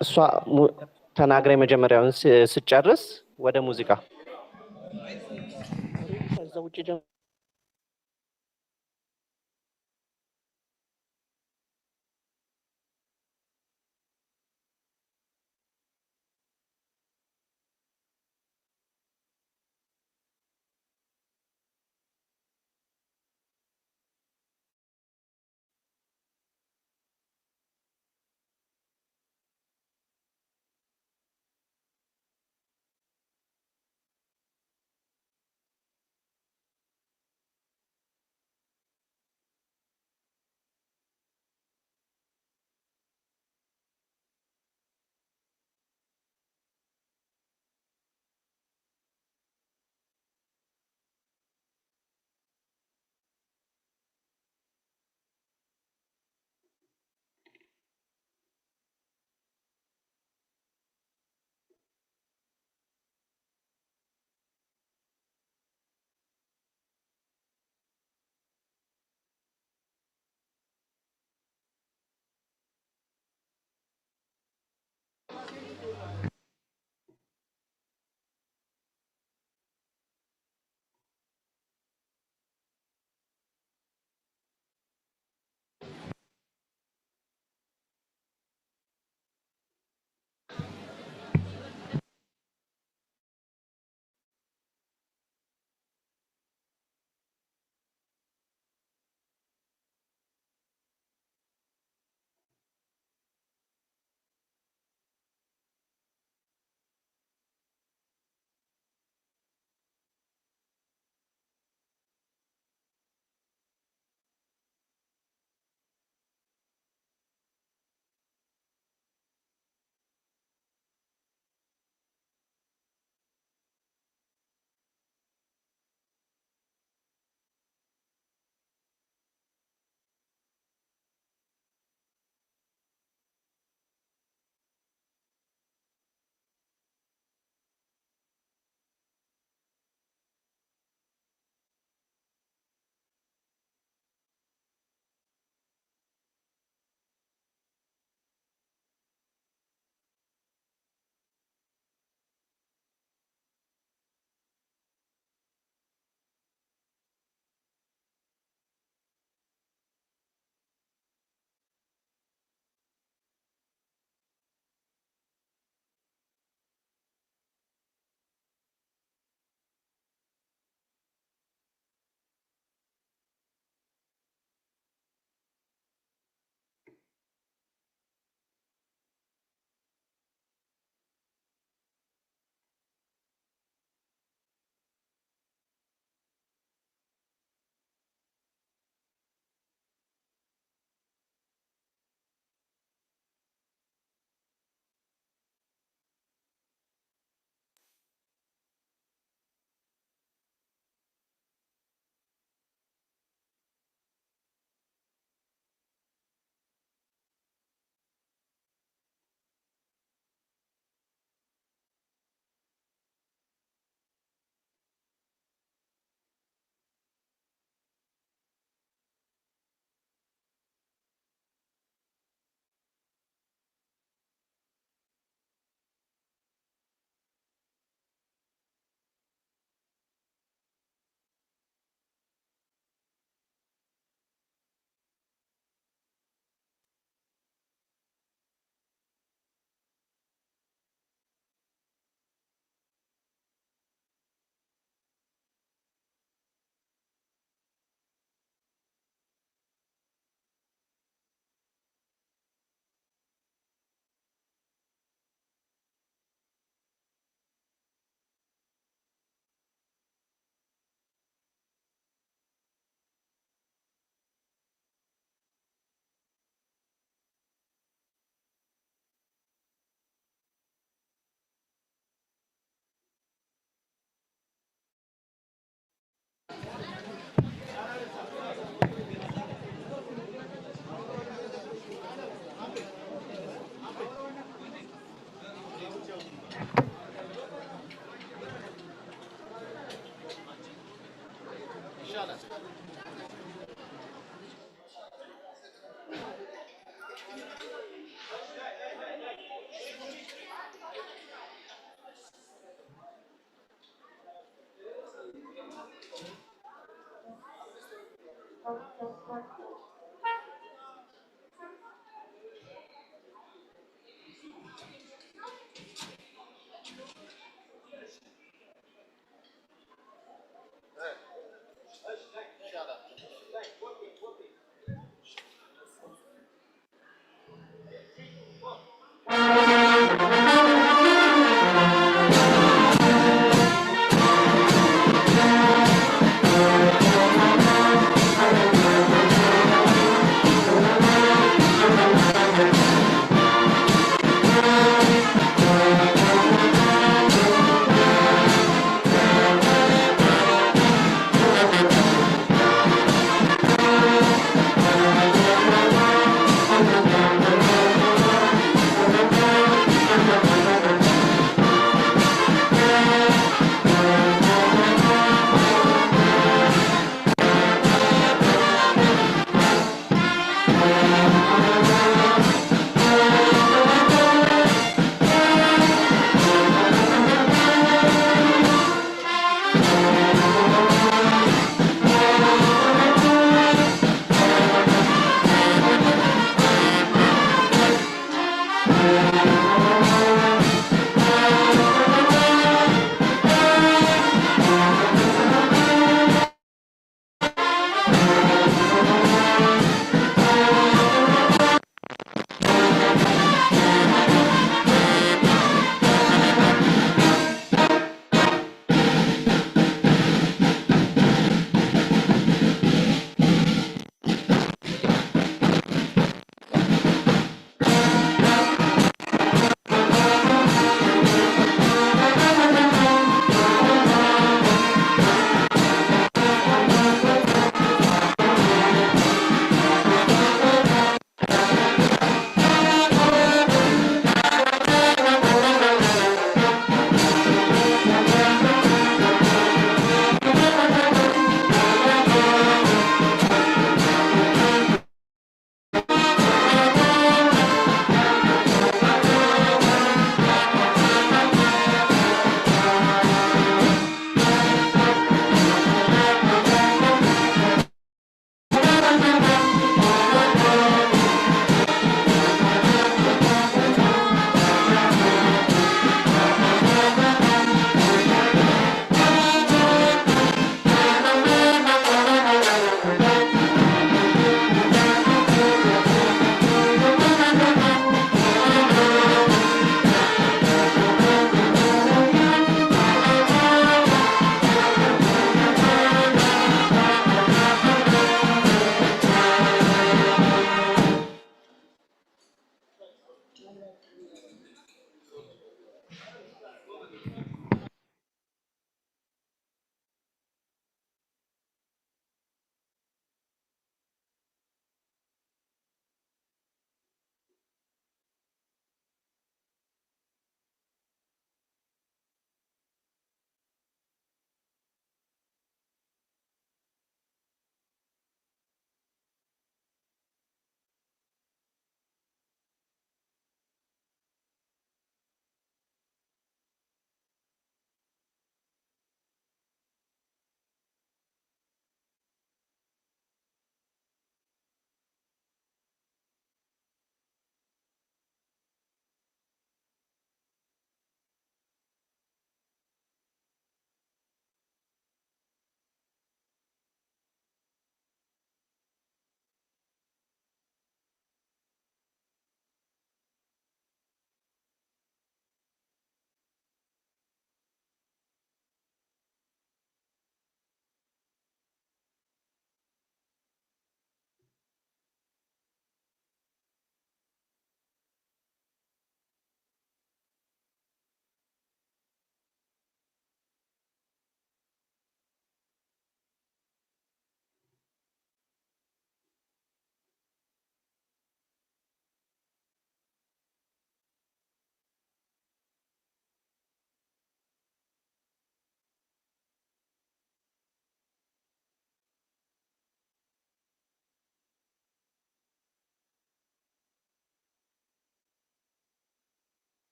እሷ ተናግራ የመጀመሪያውን ስጨርስ ወደ ሙዚቃ ከዛ ውጭ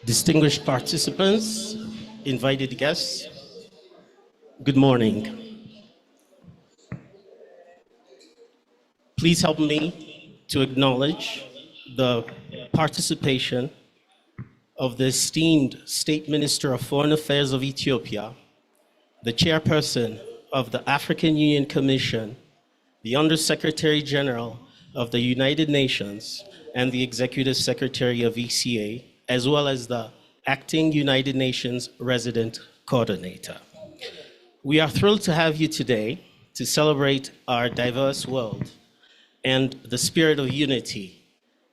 Distinguished participants, invited guests, good morning. Please help me to acknowledge the participation of the esteemed State Minister of Foreign Affairs of Ethiopia, the chairperson of the African Union Commission, the Undersecretary General of the United Nations, and the Executive Secretary of ECA, as well as the Acting United Nations Resident Coordinator. We are thrilled to have you today to celebrate our diverse world and the spirit of unity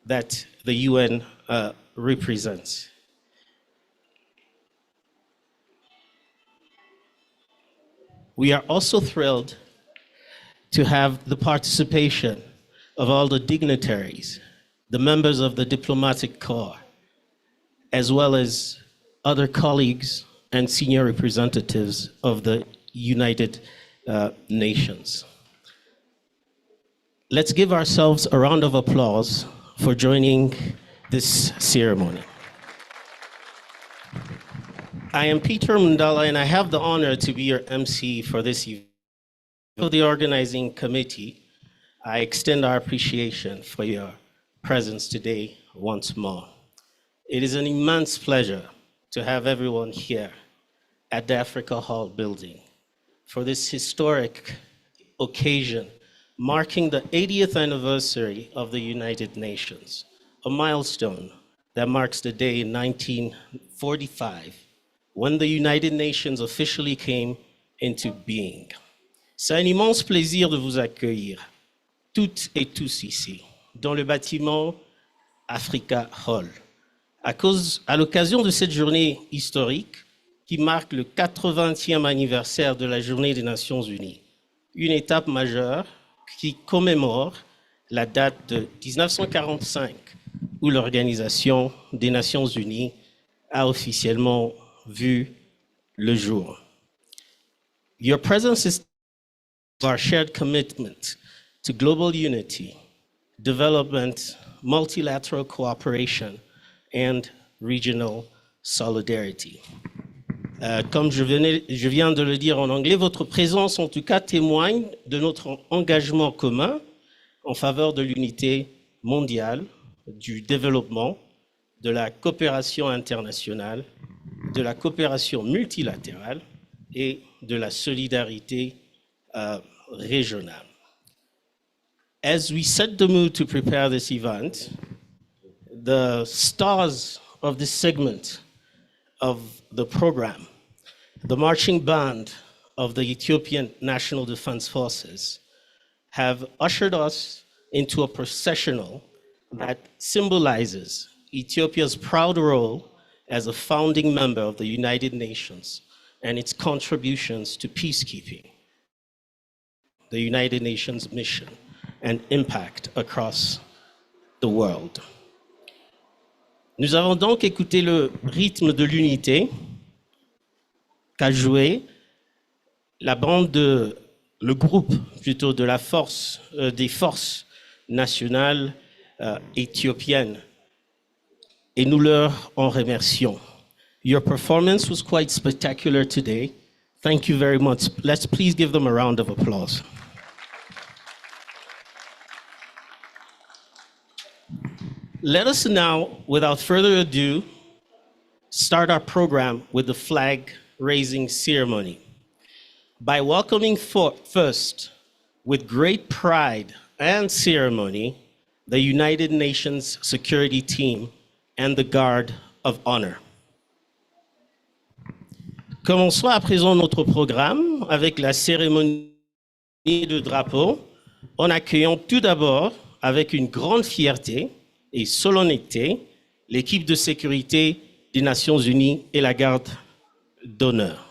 that the UN represents. We are also thrilled to have the participation of all the dignitaries, the members of the diplomatic corps, as well as other colleagues and senior representatives of the United Nations. Let's give ourselves a round of applause for joining this ceremony. I am Peter Mundala, and I have the honor to be your MC for this event. For the organizing committee, I extend our appreciation for your presence today once more. It is an immense pleasure to have everyone here at the Africa Hall building for this historic occasion marking the 80th anniversary of the United Nations, a milestone that marks the day in 1945 when the United Nations officially came into being. C'est un immense plaisir de vous accueillir, toutes et tous ici, dans le bâtiment Africa Hall, à l'occasion de cette journée historique qui marque le 80e anniversaire de la Journée des Nations Unies, une étape majeure qui commémore la date de 1945 où l'Organisation des Nations Unies a officiellement vu le jour. Your presence is our shared commitment to global unity, development, multilateral cooperation, and regional solidarity. Comme je viens de le dire en anglais, votre présence en tout cas témoigne de notre engagement commun en faveur de l'unité mondiale, du développement, de la coopération internationale, de la coopération multilatérale et de la solidarité régionale. As we set the mood to prepare this event, the stars of this segment of the program, the marching band of the Ethiopian National Defense Forces, have ushered us into a processional that symbolizes Ethiopia's proud role as a founding member of the United Nations and its contributions to peacekeeping, the United Nations mission, and impact across the world. Nous avons donc écouté le rythme de l'unité qu'a joué le groupe plutôt de la force, des forces nationales éthiopiennes, et nous leur en remercions. Your performance was quite spectacular today. Thank you very much. Let's please give them a round of applause. Let us now, without further ado, start our program with the flag raising ceremony. By welcoming first, with great pride and ceremony, the United Nations Security Team and the Guard of Honor. Commençons à présent notre programme avec la cérémonie de drapeau, en accueillant tout d'abord, avec une grande fierté et solennité, l'équipe de sécurité des Nations Unies et la Garde d'honneur.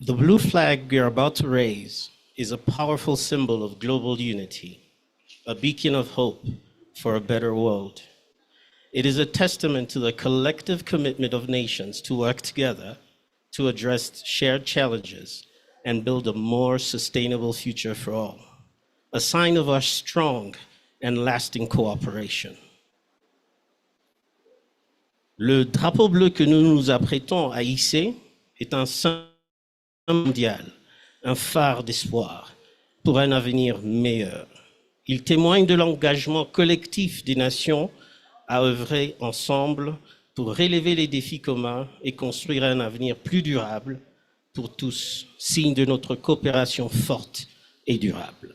The blue flag we are about to raise is a powerful symbol of global unity, a beacon of hope for a better world. It is a testament to the collective commitment of nations to work together to address shared challenges and build a more sustainable future for all, a sign of our strong and lasting cooperation. Le drapeau bleu que nous nous apprêtons à hisser est un symbole mondial, un phare d'espoir pour un avenir meilleur. Il témoigne de l'engagement collectif des nations à œuvrer ensemble pour relever les défis communs et construire un avenir plus durable pour tous, signe de notre coopération forte et durable.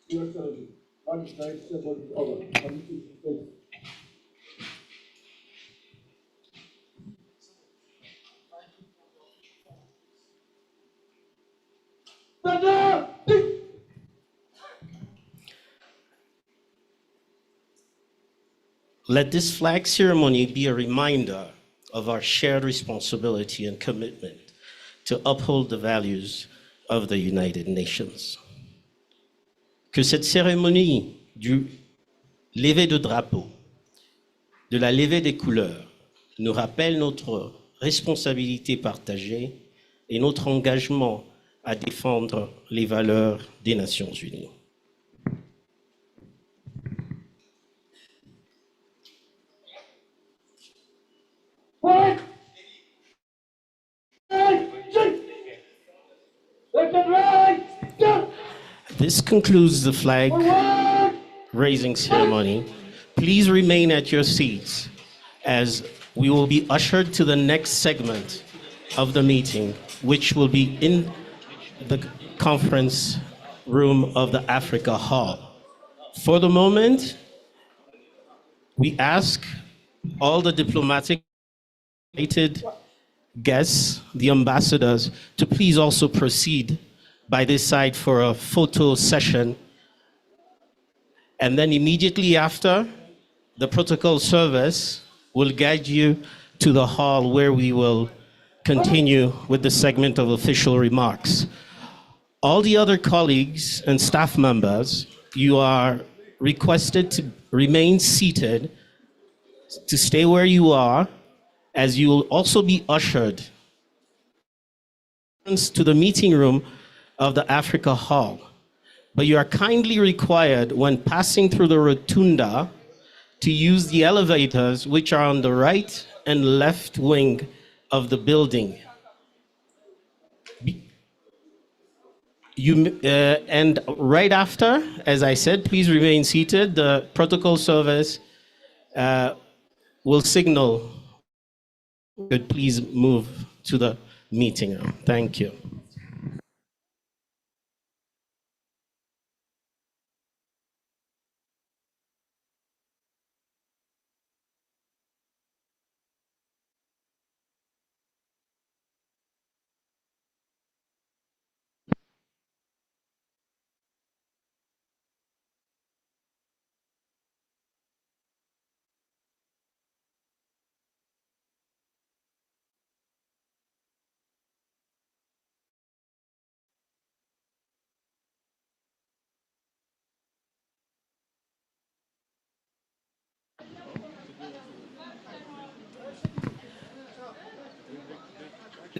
Your Excellency, one night symbol is over. Let this flag ceremony be a reminder of our shared responsibility and commitment to uphold the values of the United Nations. Que cette cérémonie du lever de drapeau, de la levée des couleurs, nous rappelle notre responsabilité partagée et notre engagement à défendre les valeurs des Nations Unies. This concludes the flag raising ceremony. Please remain at your seats as we will be ushered to the next segment of the meeting, which will be in the conference room of the Africa Hall. For the moment, we ask all the diplomatic guests, the ambassadors, to please also proceed by this side for a photo session. And then immediately after, the protocol service will guide you to the hall where we will continue with the segment of official remarks. All the other colleagues and staff members, you are requested to remain seated, to stay where you are, as you will also be ushered to the meeting room of the Africa Hall. But you are kindly required, when passing through the rotunda, to use the elevators which are on the right and left wing of the building. And right after, as I said, please remain seated. The protocol service will signal that please move to the meeting room. Thank you.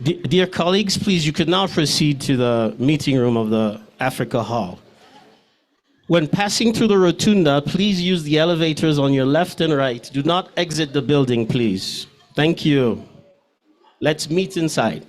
Dear colleagues, please, you can now proceed to the meeting room of the Africa Hall. When passing through the rotunda, please use the elevators on your left and right. Do not exit the building, please. Thank you. Let's meet inside.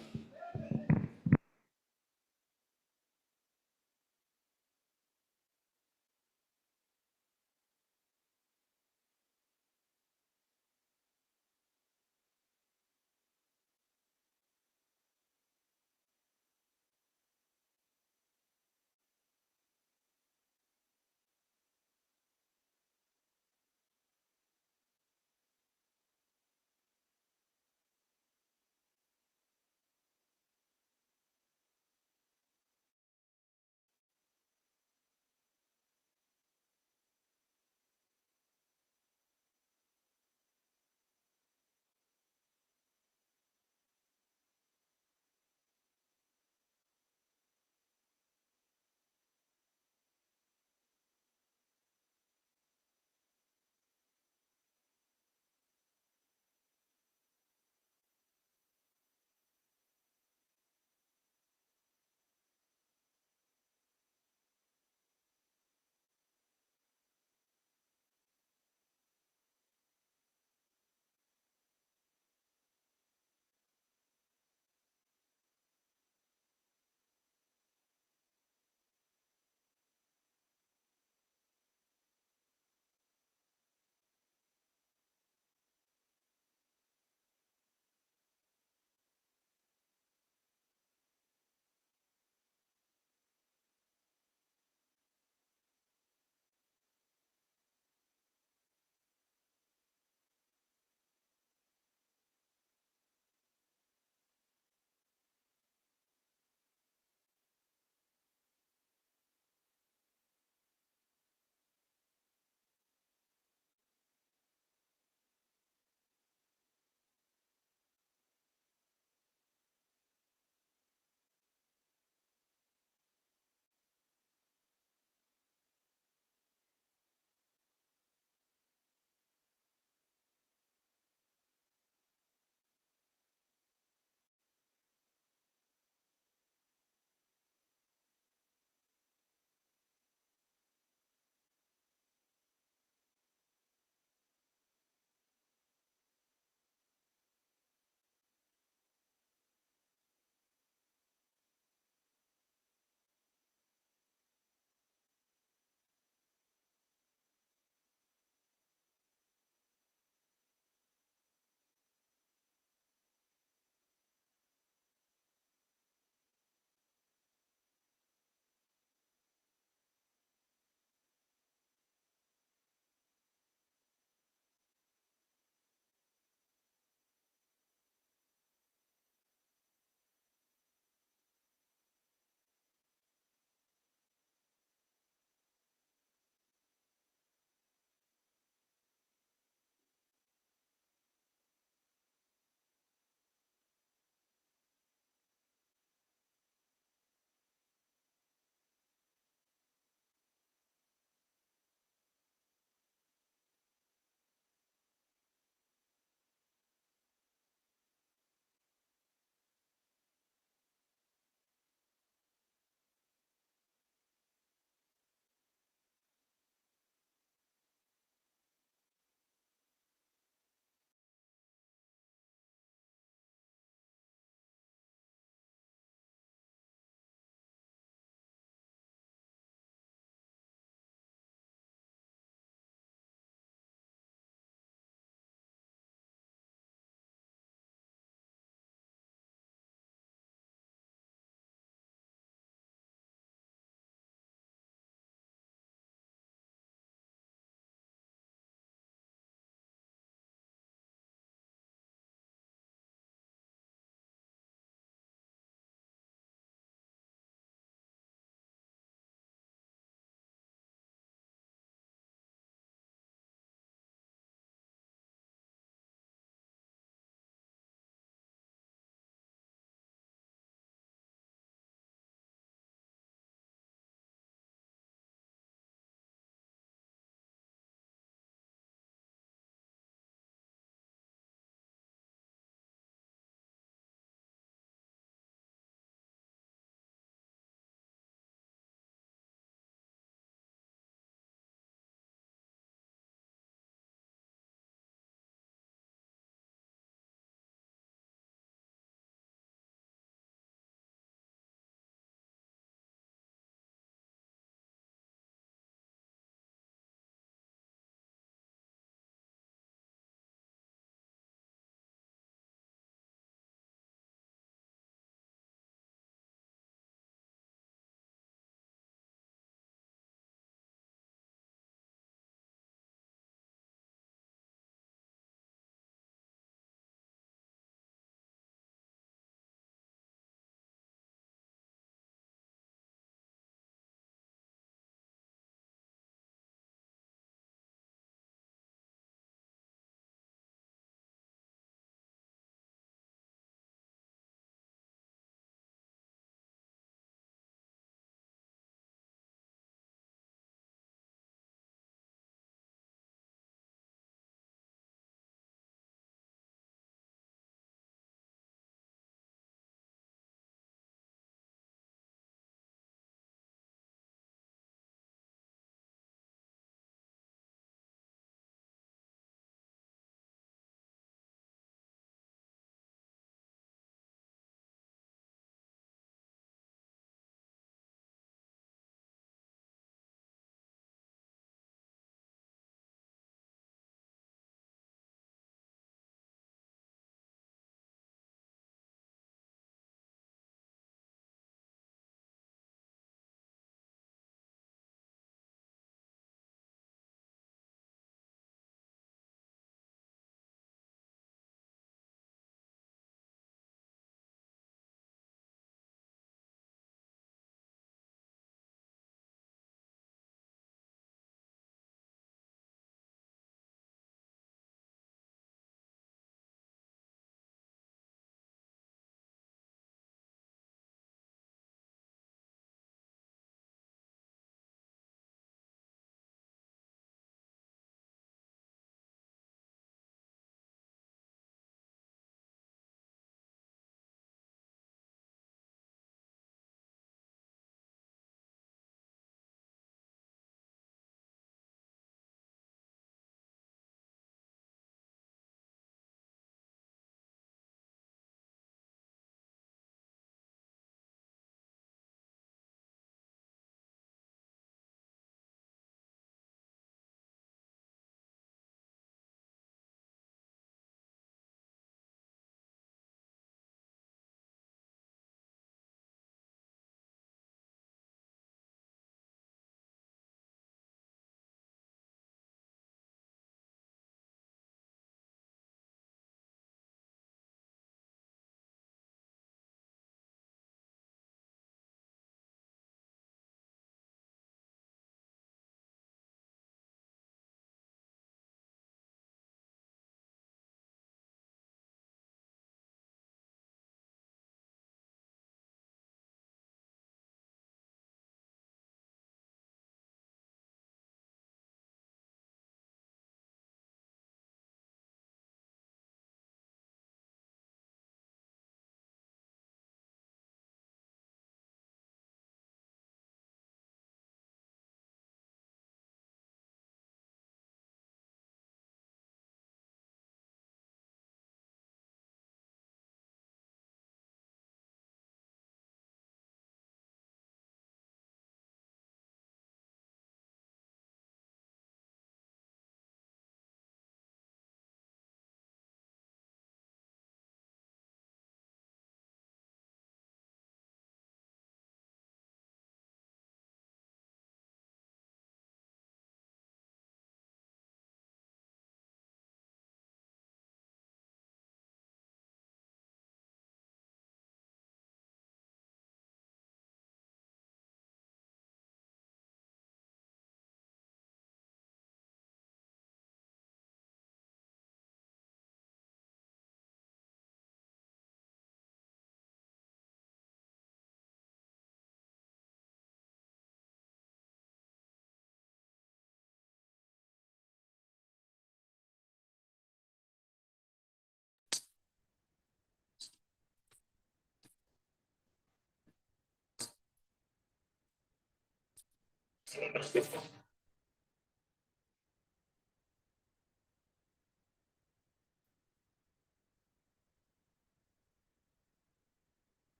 We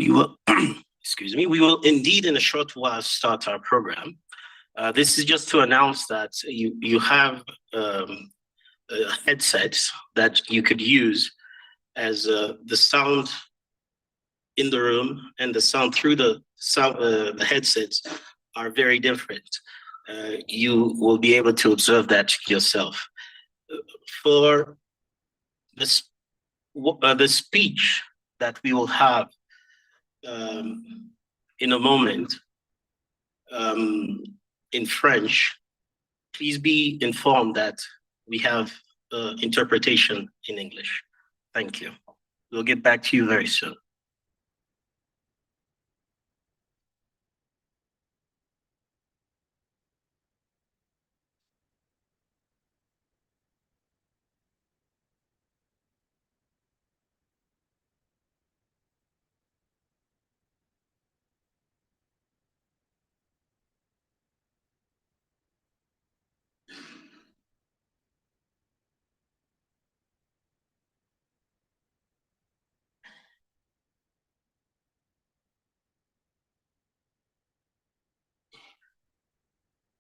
will, excuse me, we will indeed in a short while start our program. This is just to announce that you have headsets that you could use as the sound in the room and the sound through the headsets are very different. You will be able to observe that yourself. For the speech that we will have in a moment in French, please be informed that we have interpretation in English. Thank you. We'll get back to you very soon.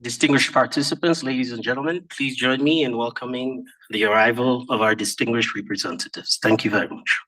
Distinguished participants, ladies and gentlemen, please join me in welcoming the arrival of our distinguished representatives. Thank you very much.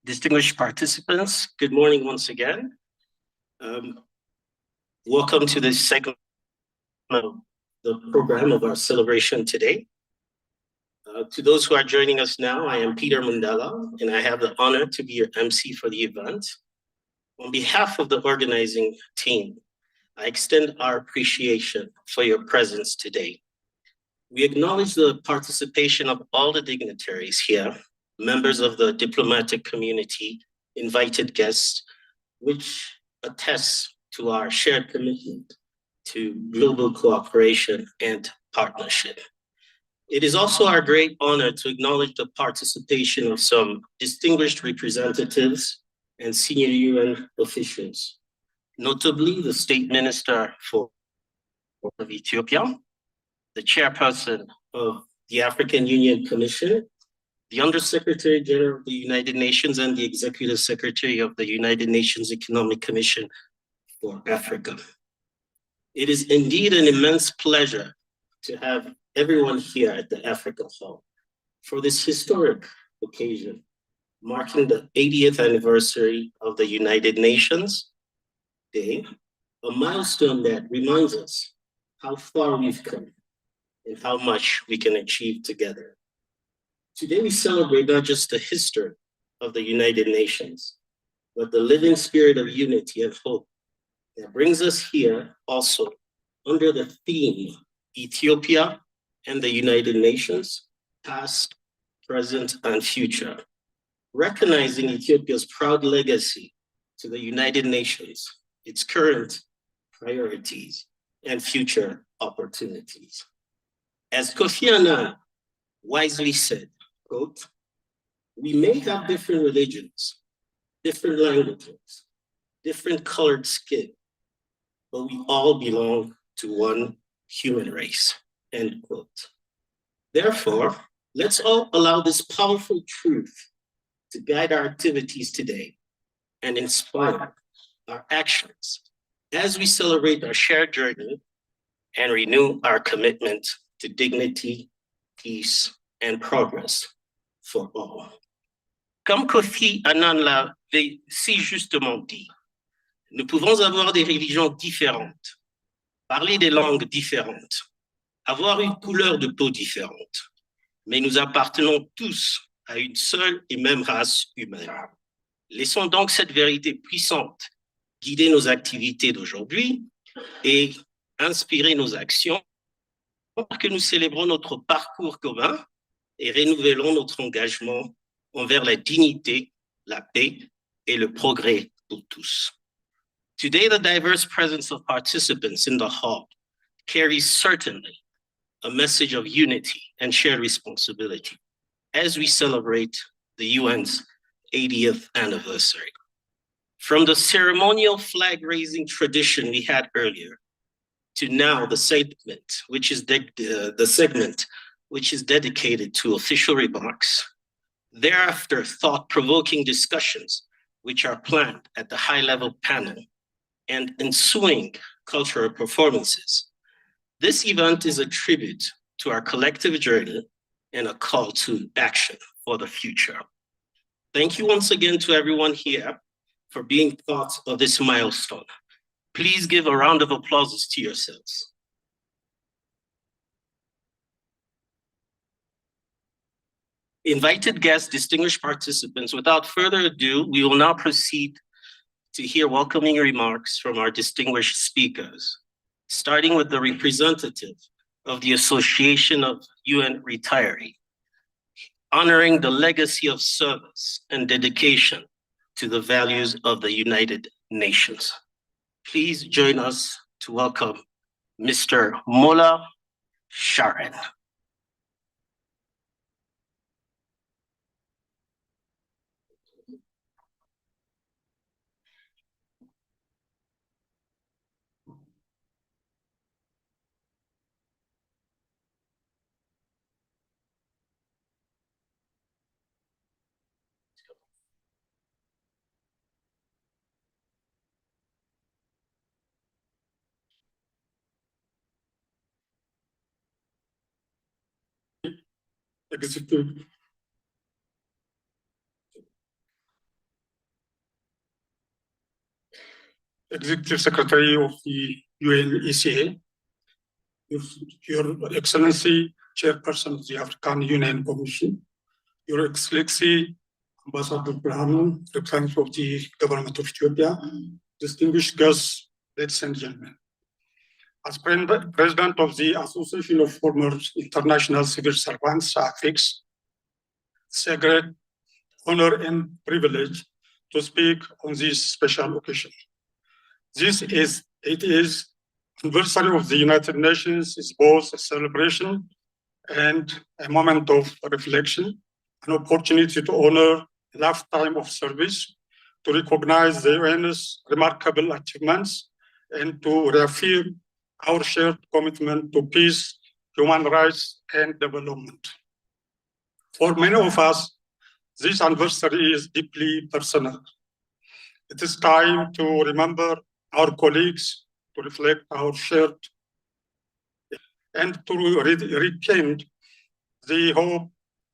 Distinguished participants, good morning once again. Welcome to this segment of the program of our celebration today. To those who are joining us now, I am Peter Mandela, and I have the honor to be your MC for the event. On behalf of the organizing team, I extend our appreciation for your presence today. We acknowledge the participation of all the dignitaries here, members of the diplomatic community, invited guests, which attests to our shared commitment to global cooperation and partnership. It is also our great honor to acknowledge the participation of some distinguished representatives and senior UN officials, notably the State Minister of Ethiopia, the chairperson of the African Union Commission, the Undersecretary General of the United Nations, and the Executive Secretary of the United Nations Economic Commission for Africa. It is indeed an immense pleasure to have everyone here at the Africa Hall for this historic occasion, marking the 80th anniversary of the United Nations Day, a milestone that reminds us how far we've come and how much we can achieve together. Today we celebrate not just the history of the United Nations, but the living spirit of unity and hope that brings us here also under the theme, Ethiopia and the United Nations, past, present, and future, recognizing Ethiopia's proud legacy to the United Nations, its current priorities, and future opportunities. As Kofi Annan wisely said, quote, We may have different religions, different languages, different colored skin, but we all belong to one human race, end quote. Therefore, let's all allow this powerful truth to guide our activities today and inspire our actions as we celebrate our shared journey and renew our commitment to dignity, peace, and progress for all. Comme Kofi Annan l'avait si justement dit, nous pouvons avoir des religions différentes, parler des langues différentes, avoir une couleur de peau différente, mais nous appartenons tous à une seule et même race humaine. Laissons donc cette vérité puissante guider nos activités d'aujourd'hui et inspirer nos actions pour que nous célébrons notre parcours commun et renouvelons notre engagement envers la dignité, la paix et le progrès pour tous. Today, the diverse presence of participants in the hall carries certainly a message of unity and shared responsibility as we celebrate the UN's 80th anniversary. From the ceremonial flag-raising tradition we had earlier to now the segment, which is dedicated to official remarks, thereafter thought-provoking discussions which are planned at the high-level panel, and ensuing cultural performances. This event is a tribute to our collective journey and a call to action for the future. Thank you once again to everyone here for being part of this milestone. Please give a round of applause to yourselves. Invited guests, distinguished participants, without further ado, we will now proceed to hear welcoming remarks from our distinguished speakers, starting with the representative of the Association of UN Retirees, honoring the legacy of service and dedication to the values of the United Nations. Please join us to welcome Mr. Mola Sharon. Executive Secretary of the UNECA, Your Excellency, Chairperson of the African Union Commission, Your Excellency, Ambassador Brahman, representative of the Government of Ethiopia, distinguished guests, ladies and gentlemen. As President of the Association of Former International Civil Servants, AFIX, it's a great honor and privilege to speak on this special occasion. It is anniversary of the United Nations is both a celebration and a moment of reflection, an opportunity to honor a lifetime of service, to recognize the UN's remarkable achievements, and to reaffirm our shared commitment to peace, human rights, and development. For many of us, this anniversary is deeply personal. It is time to remember our colleagues, to reflect our shared, and to rekindle the hope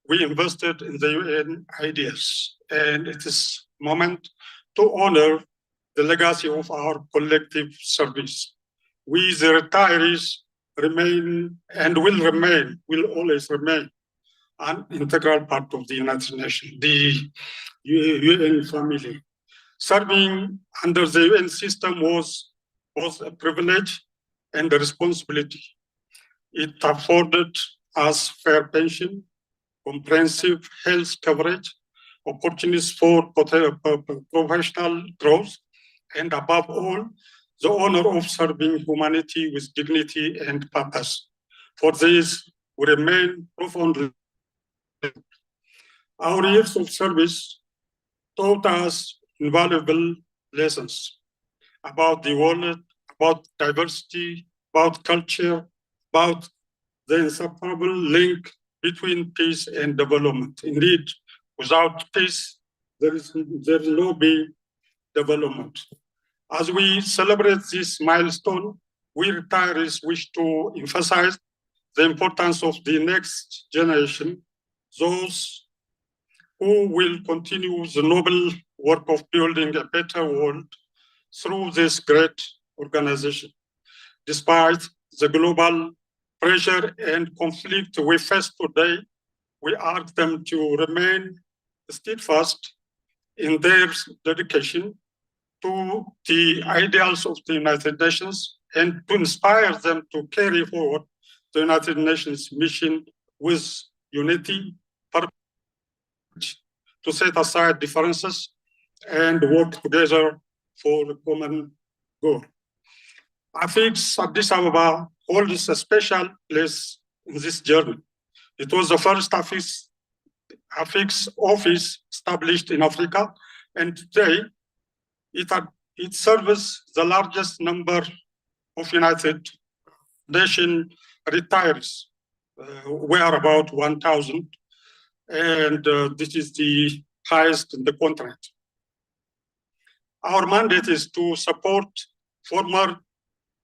we invested in the UN ideas. And it is a moment to honor the legacy of our collective service. We, the retirees, remain and will always remain an integral part of the United Nations, the UN family. Serving under the UN system was both a privilege and a responsibility. It afforded us fair pension, comprehensive health coverage, opportunities for professional growth, and above all, the honor of serving humanity with dignity and purpose. For this, we remain profoundly. Our years of service taught us invaluable lessons about the world, about diversity, about culture, about the inseparable link between peace and development. Indeed, without peace, there will no be development. As we celebrate this milestone, we retirees wish to emphasize the importance of the next generation, those who will continue the noble work of building a better world through this great organization. Despite the global pressure and conflict we face today, we urge them to remain steadfast in their dedication to the ideals of the United Nations and to inspire them to carry forward the United Nations mission with unity, to set aside differences and work together for a common goal. AFIX Addis Ababa holds a special place in this journey. It was the first AFIX office established in Africa, and today it serves the largest number of United Nations retirees. We are about 1,000, and this is the highest in the continent. Our mandate is to support former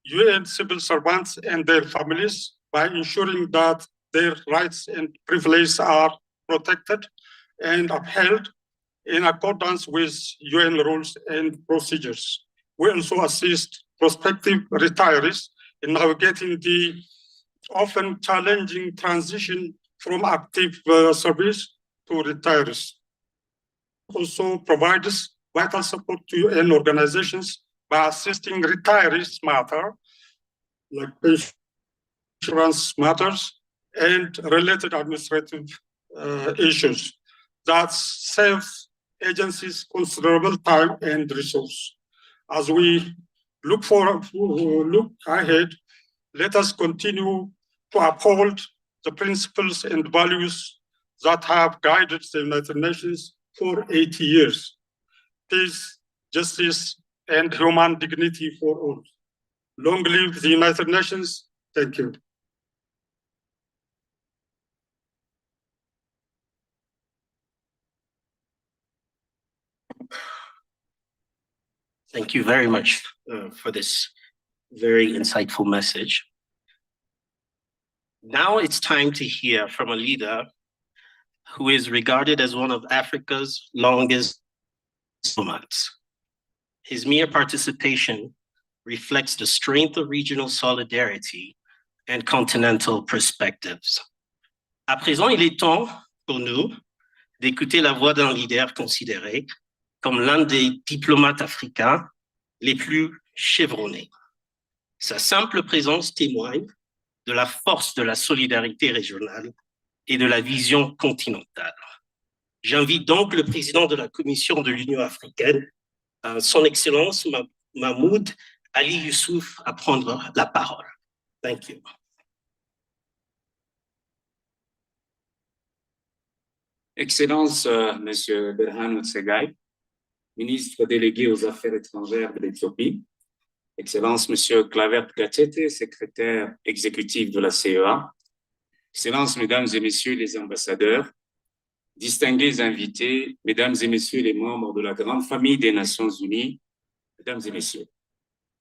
UN civil servants and their families by ensuring that their rights and privileges are protected and upheld in accordance with UN rules and procedures. We also assist prospective retirees in navigating the often challenging transition from active service to retirees. Also provides vital support to UN organizations by assisting retirees matter, like insurance matters and related administrative issues that save agencies considerable time and resource. As we look ahead, let us continue to uphold the principles and values that have guided the United Nations for 80 years. Peace, justice, and human dignity for all. Long live the United Nations. Thank you. Thank you very much for this very insightful message. Now it's time to hear from a leader who is regarded as one of Africa's longest diplomats. His mere participation reflects the strength of regional solidarity and continental perspectives. À présent, il est temps pour nous d'écouter la voix d'un leader considéré comme l'un des diplomates africains les plus chevronnés. Sa simple présence témoigne de la force de la solidarité régionale et de la vision continentale. J'invite donc le président de la Commission de l'Union africaine, son Excellence Mahmoud Ali Youssouf, à prendre la parole. Thank you. Excellence, Monsieur Berhanu Tsegaï, ministre délégué aux Affaires étrangères de l'Éthiopie, Excellence, Monsieur Clavert Gatchete, secrétaire exécutif de la CEA, Excellences, Mesdames et Messieurs les ambassadeurs, distingués invités, Mesdames et Messieurs les membres de la grande famille des Nations Unies, Mesdames et Messieurs,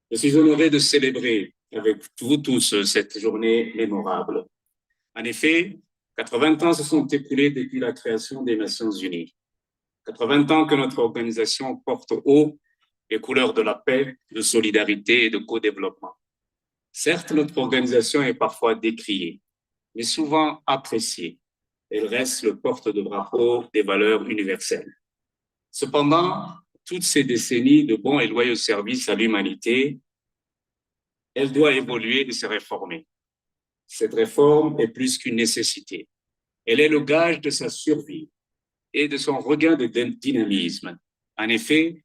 je suis honoré de célébrer avec vous tous cette journée mémorable. En effet, 80 ans se sont écoulés depuis la création des Nations Unies. 80 ans que notre organisation porte haut les couleurs de la paix, de solidarité et de co-développement. Certes, notre organisation est parfois décriée, mais souvent appréciée. Elle reste le porte-drapeau des valeurs universelles. Cependant, toutes ces décennies de bons et loyaux services à l'humanité, elle doit évoluer et se réformer. Cette réforme est plus qu'une nécessité. Elle est le gage de sa survie et de son regain de dynamisme. En effet,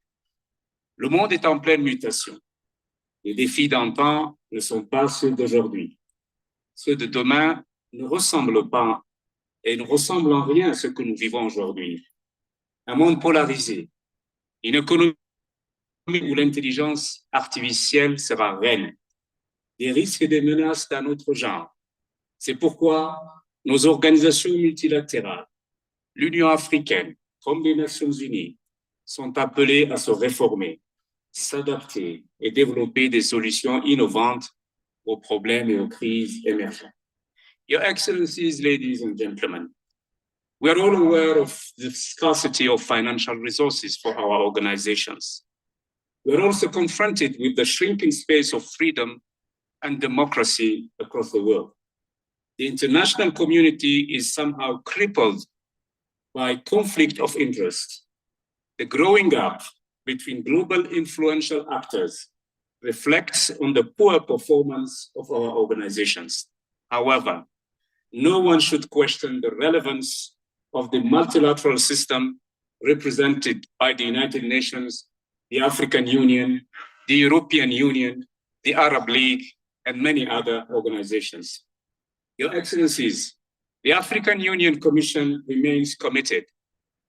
le monde est en pleine mutation. Les défis d'antan ne sont pas ceux d'aujourd'hui. Ceux de demain ne ressemblent pas et ne ressemble en rien à ce que nous vivons aujourd'hui. Un monde polarisé, une économie où l'intelligence artificielle sera reine, des risques et des menaces d'un autre genre. C'est pourquoi nos organisations multilatérales, l'Union africaine comme les Nations unies, sont appelées à se réformer, s'adapter et développer des solutions innovantes aux problèmes et aux crises émergentes. Your Excellencies, ladies and gentlemen, we are all aware of the scarcity of financial resources for our organizations. We are also confronted with the shrinking space of freedom and democracy across the world. The international community is somehow crippled by conflict of interest. The growing gap between global influential actors reflects on the poor performance of our organizations. However, no one should question the relevance of the multilateral system represented by the United Nations, the African Union, the European Union, the Arab League, and many other organizations. Your Excellencies, the African Union Commission remains committed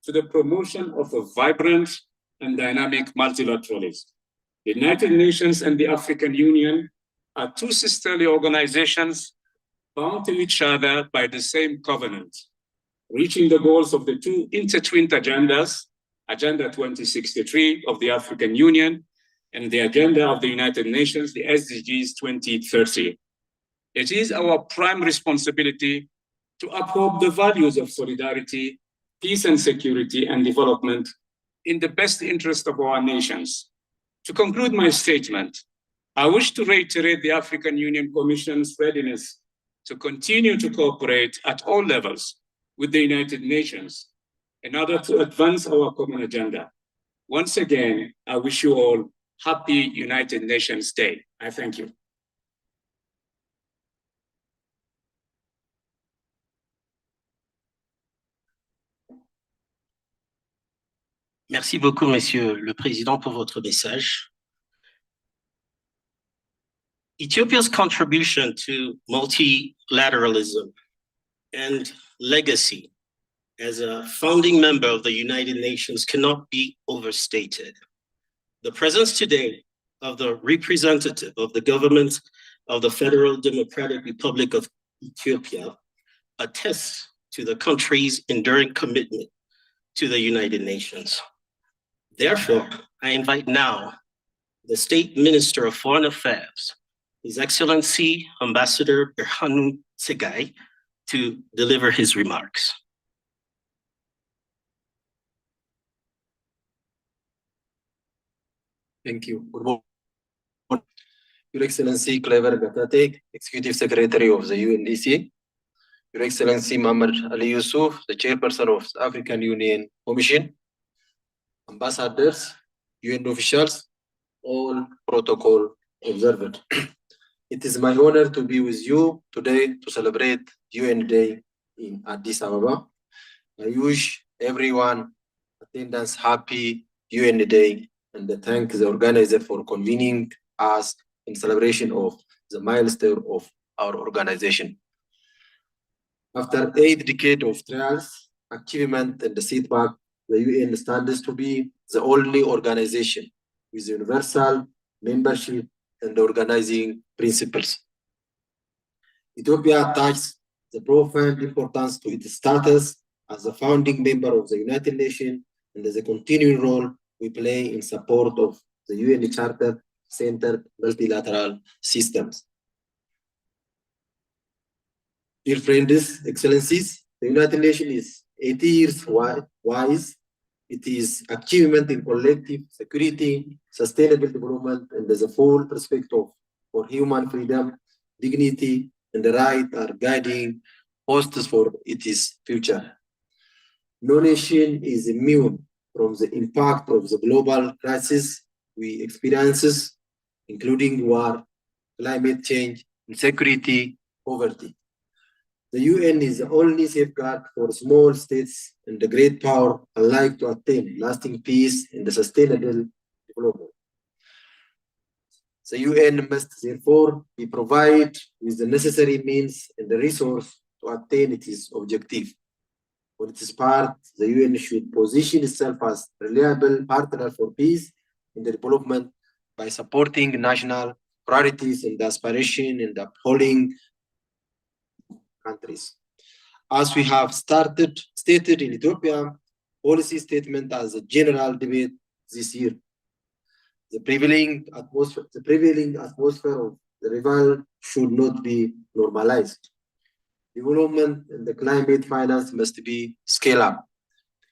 to the promotion of a vibrant and dynamic multilateralism. The United Nations and the African Union are two sisterly organizations bound to each other by the same covenant, reaching the goals of the two intertwined agendas, Agenda 2063 of the African Union and the agenda of the United Nations, the SDGs 2030. It is our prime responsibility to uphold the values of solidarity, peace and security and development in the best interest of our nations. To conclude my statement, I wish to reiterate the African Union Commission's readiness to continue to cooperate at all levels with the United Nations in order to advance our common agenda. Once again, I wish you all happy United Nations Day. I thank you. Merci beaucoup, Monsieur le Président, pour votre message. Ethiopia's contribution to multilateralism and legacy as a founding member of the United Nations cannot be overstated. The presence today of the representative of the government of the Federal Democratic Republic of Ethiopia attests to the country's enduring commitment to the United Nations. Therefore, I invite now the State Minister of Foreign Affairs, His Excellency Ambassador Berhanu Tsegai, to deliver his remarks. Thank you. Good morning. Your Excellency Clever Gatatek, Executive Secretary of the UNDC, Your Excellency Muhammad Ali Yusuf, the Chairperson of the African Union Commission, ambassadors, UN officials, all protocol observed. It is my honor to be with you today to celebrate UN Day in Addis Ababa. I wish everyone attendance happy UN Day and thank the organizer for convening us in celebration of the milestone of our organization. After 8 decades of trials, achievement, and the setback, the UN stands to be the only organization with universal membership and organizing principles. Ethiopia attaches the profound importance to its status as a founding member of the United Nations and as a continuing role we play in support of the UN Charter-centered multilateral systems. Dear friends, excellencies, the United Nations is 80 years wise. It is achievement in collective security, sustainable development, and there's a full perspective for human freedom, dignity, and the right are guiding hosts for its future. No nation is immune from the impact of the global crisis we experience, including war, climate change, insecurity, poverty. The UN is the only safeguard for small states and the great power alike to attain lasting peace and the sustainable development. The UN must therefore be provided with the necessary means and the resource to attain its objective. On its part, the UN should position itself as a reliable partner for peace and development by supporting national priorities and aspiration and upholding countries. As we have stated in Ethiopia, policy statement as a general debate this year. The prevailing atmosphere of the rival should not be normalized. Development and the climate finance must be scaled up.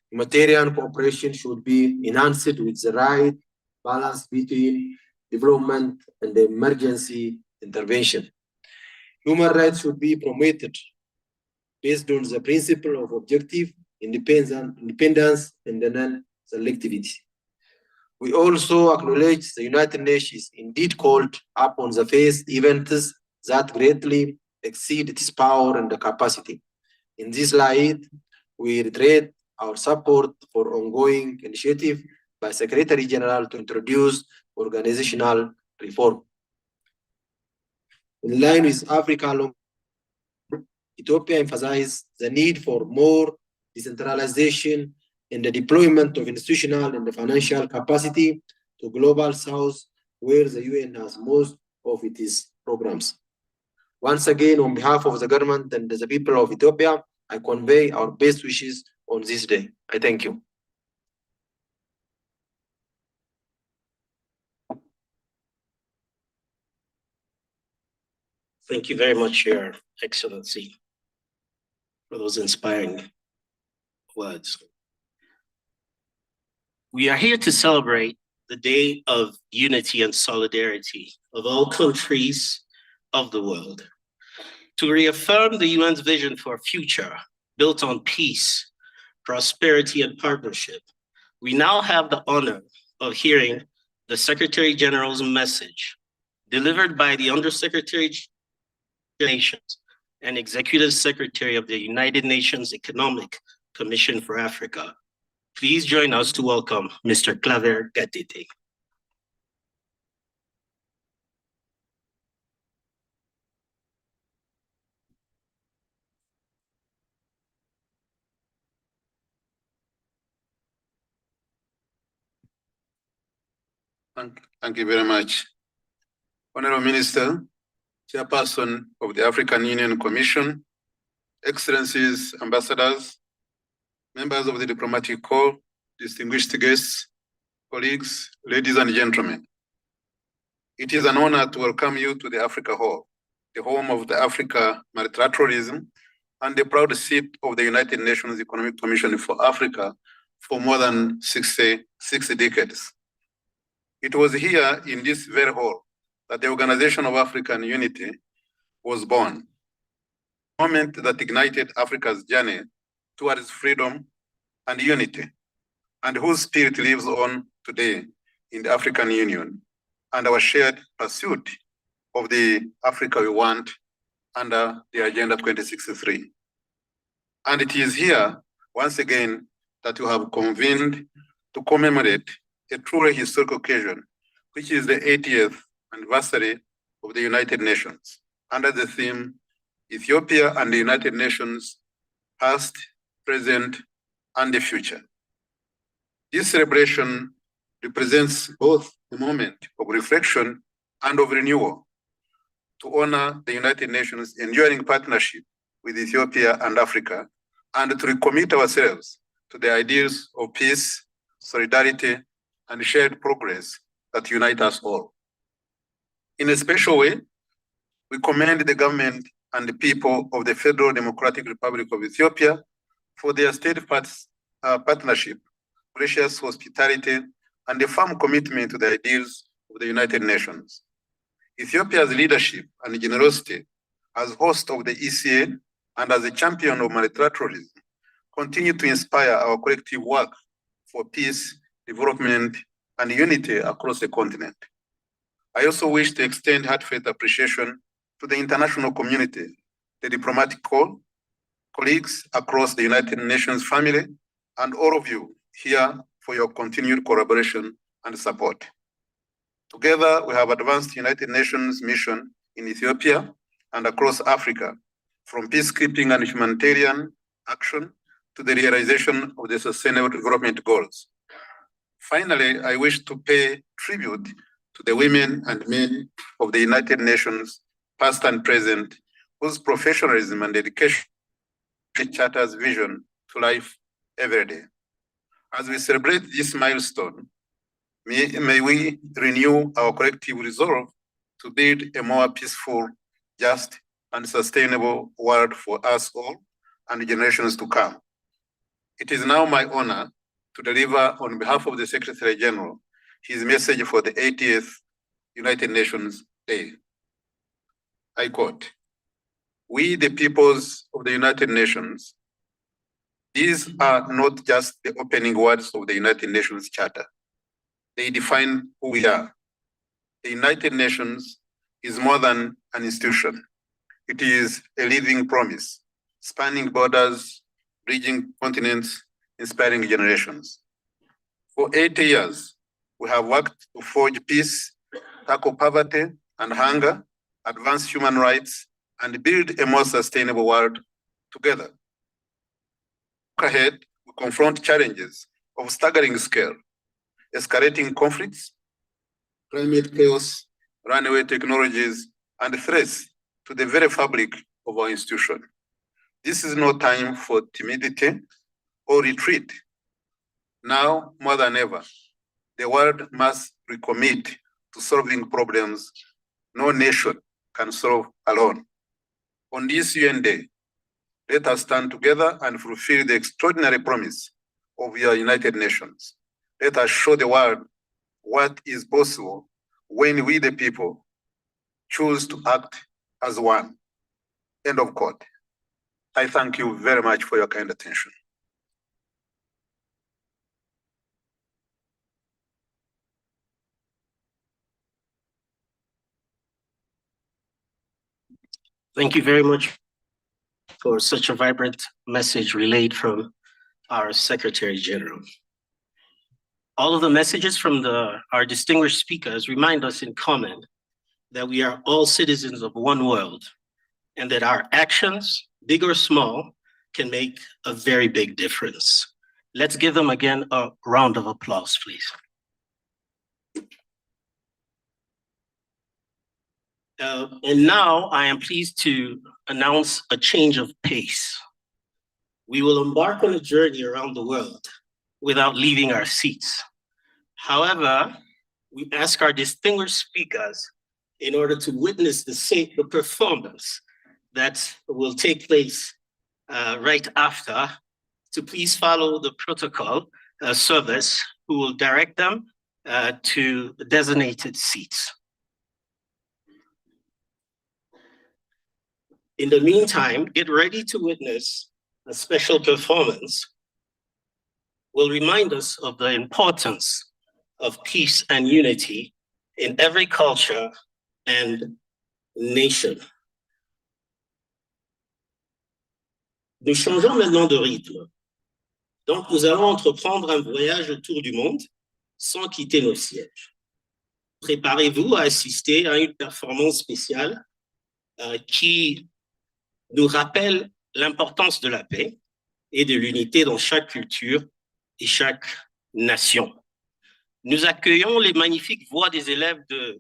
Humanitarian cooperation should be enhanced with the right balance between development and emergency intervention. Human rights should be promoted based on the principle of objective independence and non-selectivity. We also acknowledge the United Nations indeed called upon the face events that greatly exceed its power and the capacity. In this light, we reiterate our support for ongoing initiative by Secretary General to introduce organizational reform. In line with Africa, Ethiopia emphasized the need for more decentralization and the deployment of institutional and financial capacity to Global South, where the UN has most of its programs. Once again, on behalf of the government and the people of Ethiopia, I convey our best wishes on this day. I thank you. Thank you very much, Your Excellency, for those inspiring words. We are here to celebrate the Day of Unity and Solidarity of all countries of the world, to reaffirm the UN's vision for a future built on peace, prosperity, and partnership. We now have the honor of hearing the Secretary General's message delivered by the Undersecretary of Nations and Executive Secretary of the United Nations Economic Commission for Africa. Please join us to welcome Mr. Claver Gatete. Thank you very much. Honorable Minister, Chairperson of the African Union Commission, Excellencies, Ambassadors, members of the Diplomatic Corps, distinguished guests, colleagues, ladies and gentlemen. It is an honor to welcome you to the Africa Hall, the home of the Africa multilateralism and the proud seat of the United Nations Economic Commission for Africa for more than 60 decades. It was here in this very hall that the Organization of African Unity was born, a moment that ignited Africa's journey towards freedom and unity, and whose spirit lives on today in the African Union and our shared pursuit of the Africa we want under the Agenda 2063. And it is here, once again, that you have convened to commemorate a truly historic occasion, which is the 80th anniversary of the United Nations, under the theme, Ethiopia and the United Nations, past, present, and the future. This celebration represents both a moment of reflection and of renewal to honor the United Nations' enduring partnership with Ethiopia and Africa, and to recommit ourselves to the ideals of peace, solidarity, and shared progress that unite us all. In a special way, we commend the government and the people of the Federal Democratic Republic of Ethiopia for their steadfast partnership, gracious hospitality, and a firm commitment to the ideals of the United Nations. Ethiopia's leadership and generosity as host of the ECA and as a champion of multilateralism continue to inspire our collective work for peace, development, and unity across the continent. I also wish to extend heartfelt appreciation to the international community, the diplomatic corps, colleagues across the United Nations family, and all of you here for your continued collaboration and support. Together, we have advanced United Nations mission in Ethiopia and across Africa, from peacekeeping and humanitarian action to the realization of the Sustainable Development Goals. Finally, I wish to pay tribute to the women and men of the United Nations, past and present, whose professionalism and dedication to the Charter's vision to life every day. As we celebrate this milestone, may we renew our collective resolve to build a more peaceful, just, and sustainable world for us all and generations to come. It is now my honor to deliver on behalf of the Secretary General his message for the 80th United Nations Day. I quote, "We, the peoples of the United Nations, these are not just the opening words of the United Nations Charter. They define who we are. The United Nations is more than an institution. It is a living promise, spanning borders, bridging continents, inspiring generations. For 80 years, we have worked to forge peace, tackle poverty and hunger, advance human rights, and build a more sustainable world together. Ahead, we confront challenges of staggering scale, escalating conflicts, climate chaos, runaway technologies, and threats to the very fabric of our institution. This is no time for timidity or retreat. Now, more than ever, the world must recommit to solving problems no nation can solve alone. On this UN Day, let us stand together and fulfill the extraordinary promise of your United Nations. Let us show the world what is possible when we, the people, choose to act as one." End of quote. I thank you very much for your kind attention. Thank you very much for such a vibrant message relayed from our Secretary General. All of the messages from our distinguished speakers remind us in common that we are all citizens of one world and that our actions, big or small, can make a very big difference. Let's give them again a round of applause, please. And now I am pleased to announce a change of pace. We will embark on a journey around the world without leaving our seats. However, we ask our distinguished speakers, in order to witness the performance that will take place right after, to please follow the protocol service who will direct them to designated seats. In the meantime, get ready to witness a special performance will remind us of the importance of peace and unity in every culture and nation. Nous changeons maintenant de rythme. Donc, nous allons entreprendre un voyage autour du monde sans quitter nos sièges. Préparez-vous à assister à une performance spéciale qui nous rappelle l'importance de la paix et de l'unité dans chaque culture et chaque nation. Nous accueillons les magnifiques voix des élèves de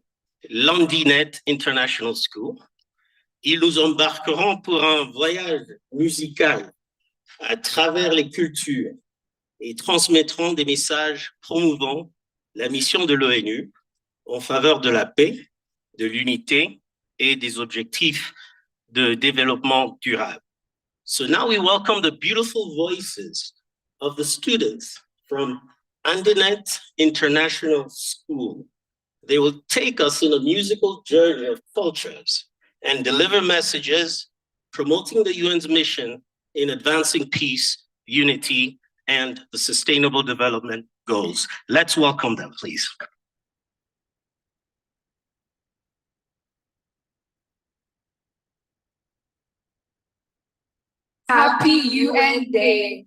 Landinet International School. Ils nous embarqueront pour un voyage musical à travers les cultures et transmettront des messages promouvant la mission de l'ONU en faveur de la paix, de l'unité et des objectifs de développement durable. So now we welcome the beautiful voices of the students from Andinet International School. They will take us in a musical journey of cultures and deliver messages promoting the UN's mission in advancing peace, unity, and the Sustainable Development Goals. Let's welcome them, please. Happy UN Day.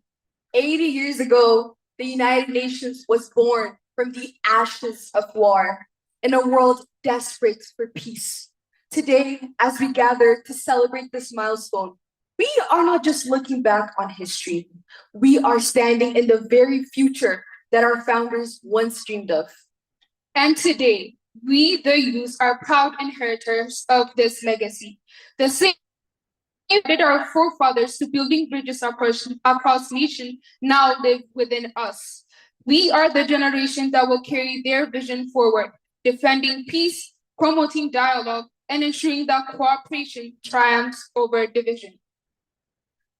80 years ago, the United Nations was born from the ashes of war in a world desperate for peace. Today, as we gather to celebrate this milestone, We are not just looking back on history, we are standing in the very future that our founders once dreamed of. And today, we, the youth, are proud inheritors of this legacy. The same that our forefathers to building bridges across nations now live within us. We are the generation that will carry their vision forward, defending peace, promoting dialogue, and ensuring that cooperation triumphs over division.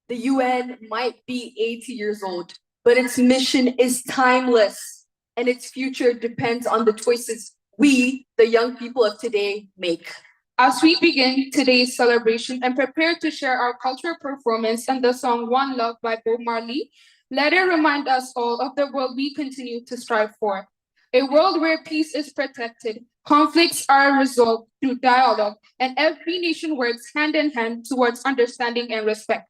The UN might be 80 years old, but its mission is timeless, and its future depends on the choices we, the young people of today, make. As we begin today's celebration and prepare to share our cultural performance and the song One Love by Bob Marley, let it remind us all of the world we continue to strive for. A world where peace is protected, conflicts are resolved through dialogue, and every nation works hand in hand towards understanding and respect.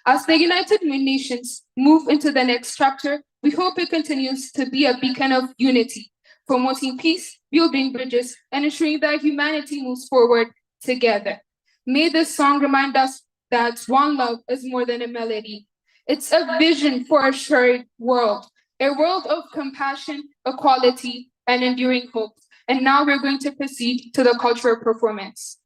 As the United Nations move into the next chapter, we hope it continues to be a beacon of unity, promoting peace, building bridges, and ensuring that humanity moves forward together. May this song remind us that one love is more than a melody. It's a vision for a shared world, a world of compassion, equality, and enduring hope. And now we're going to proceed to the cultural performance.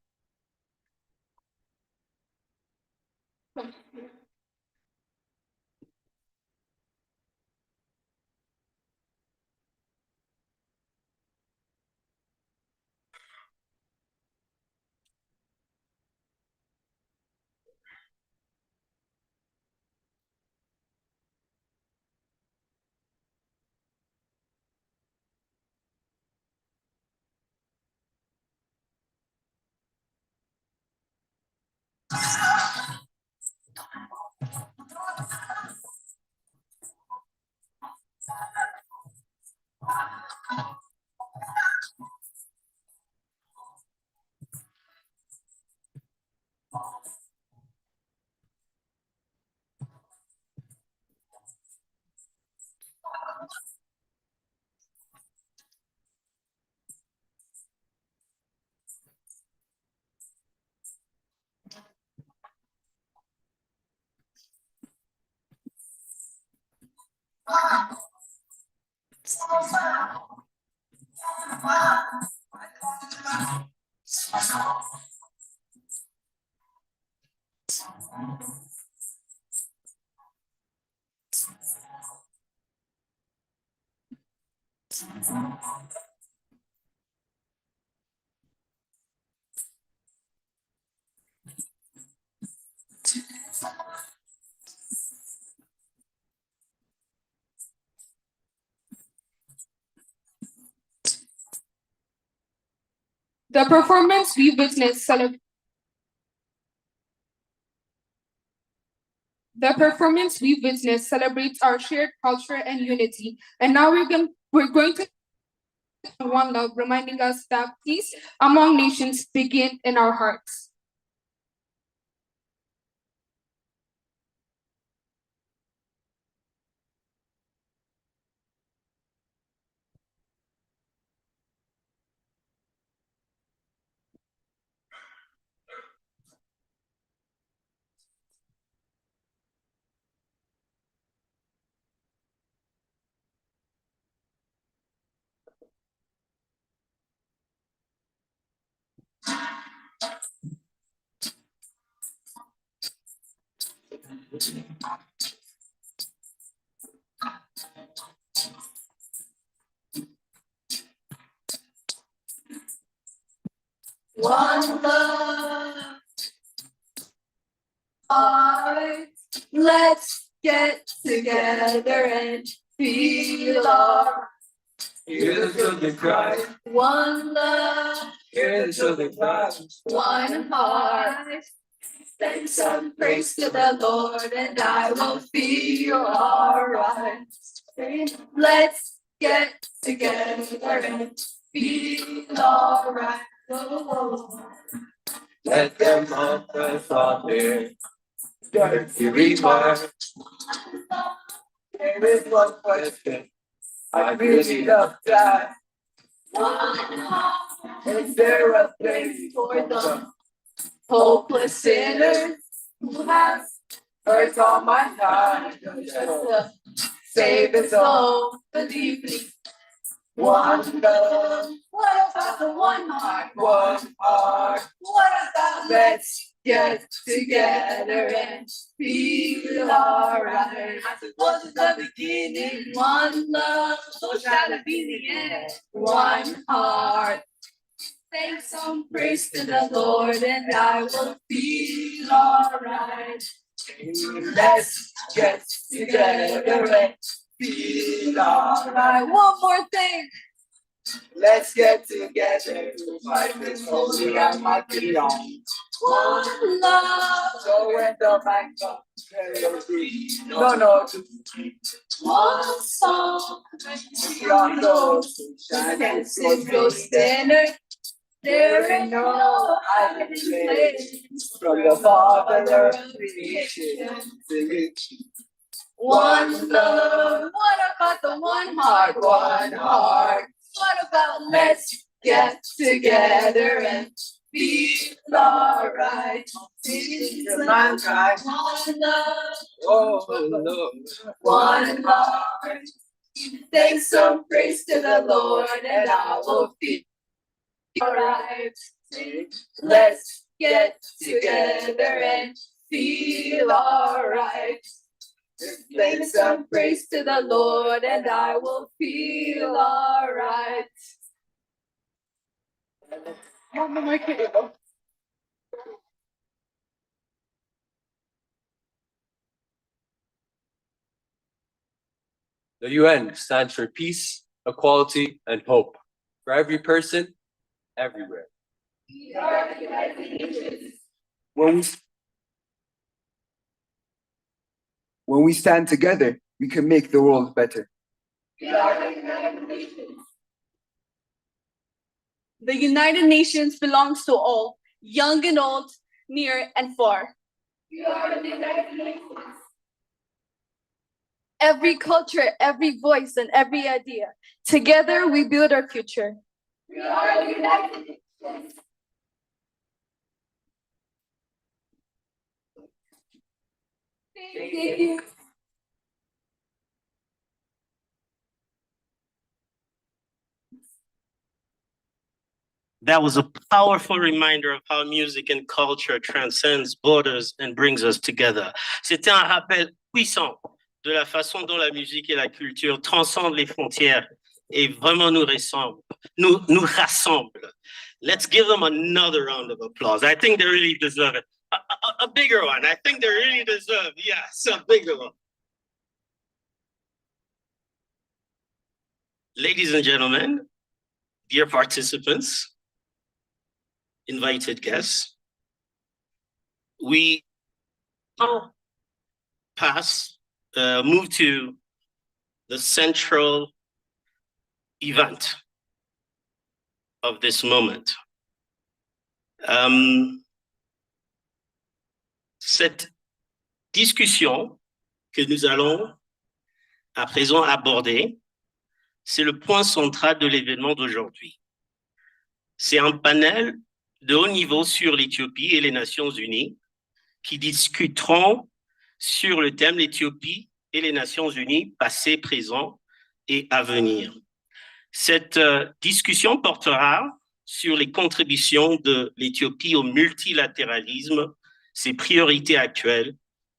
The performance we witnessed celebrates our shared culture and unity. And now we're going to one love, reminding us that peace among nations begin in our hearts. One love, heart, let's get together and feel our Hear the children cry, one love, hear the children cry. one heart. Sing some praise to the Lord, and I will feel alright. Let's get together and feel alright. Let them all press on their dirty remarks. There is one question I really love that. Is there a place For the hopeless sinners who has hurt all mankind, save his soul, believe me. One love. What about the one heart? One heart. What about let's get together and feel alright? As it was at the beginning, one love, so shall it be the end. One heart. Sing some praise to the Lord, and I will feel alright. Let's get together and feel alright. One more thing. Let's get together to fight this holy and mighty on. One love. So when the man comes, no. One song. Beyond those who shine and sing those sinners. There ain't no hiding place from the Father of creation. One love. What about the one heart? One heart. What about let's get together and feel alright? Sing to mankind. One love. Oh, love. One heart. Sing some praise to the Lord, and I will feel alright. Let's get together and feel alright. Sing some praise to the Lord, and I will feel alright. The UN stands for peace, equality, and hope for every person, everywhere. We are the United Nations. When we stand together, we can make the world better. We are the United Nations. The United Nations belongs to all, young and old, near and far. We are the United Nations. Every culture, every voice, and every idea. Together we build our future. We are the United Nations. Thank you. That was a powerful reminder of how music and culture transcends borders and brings us together. C'était un rappel puissant de la façon dont la musique et la culture transcendent les frontières et vraiment nous rassemblent. Let's give them another round of applause. I think they really deserve it. A bigger one. I think they really deserve, yes, a bigger one. Ladies and gentlemen, dear participants, invited guests, we now move to the central event of this moment. Cette discussion que nous allons à présent aborder, c'est le point central de l'événement d'aujourd'hui. C'est un panel de haut niveau sur l'Éthiopie et les Nations Unies qui discuteront sur le thème l'Éthiopie et les Nations Unies, passé, présent et à venir. Cette discussion portera sur les contributions de l'Éthiopie au multilatéralisme, ses priorités actuelles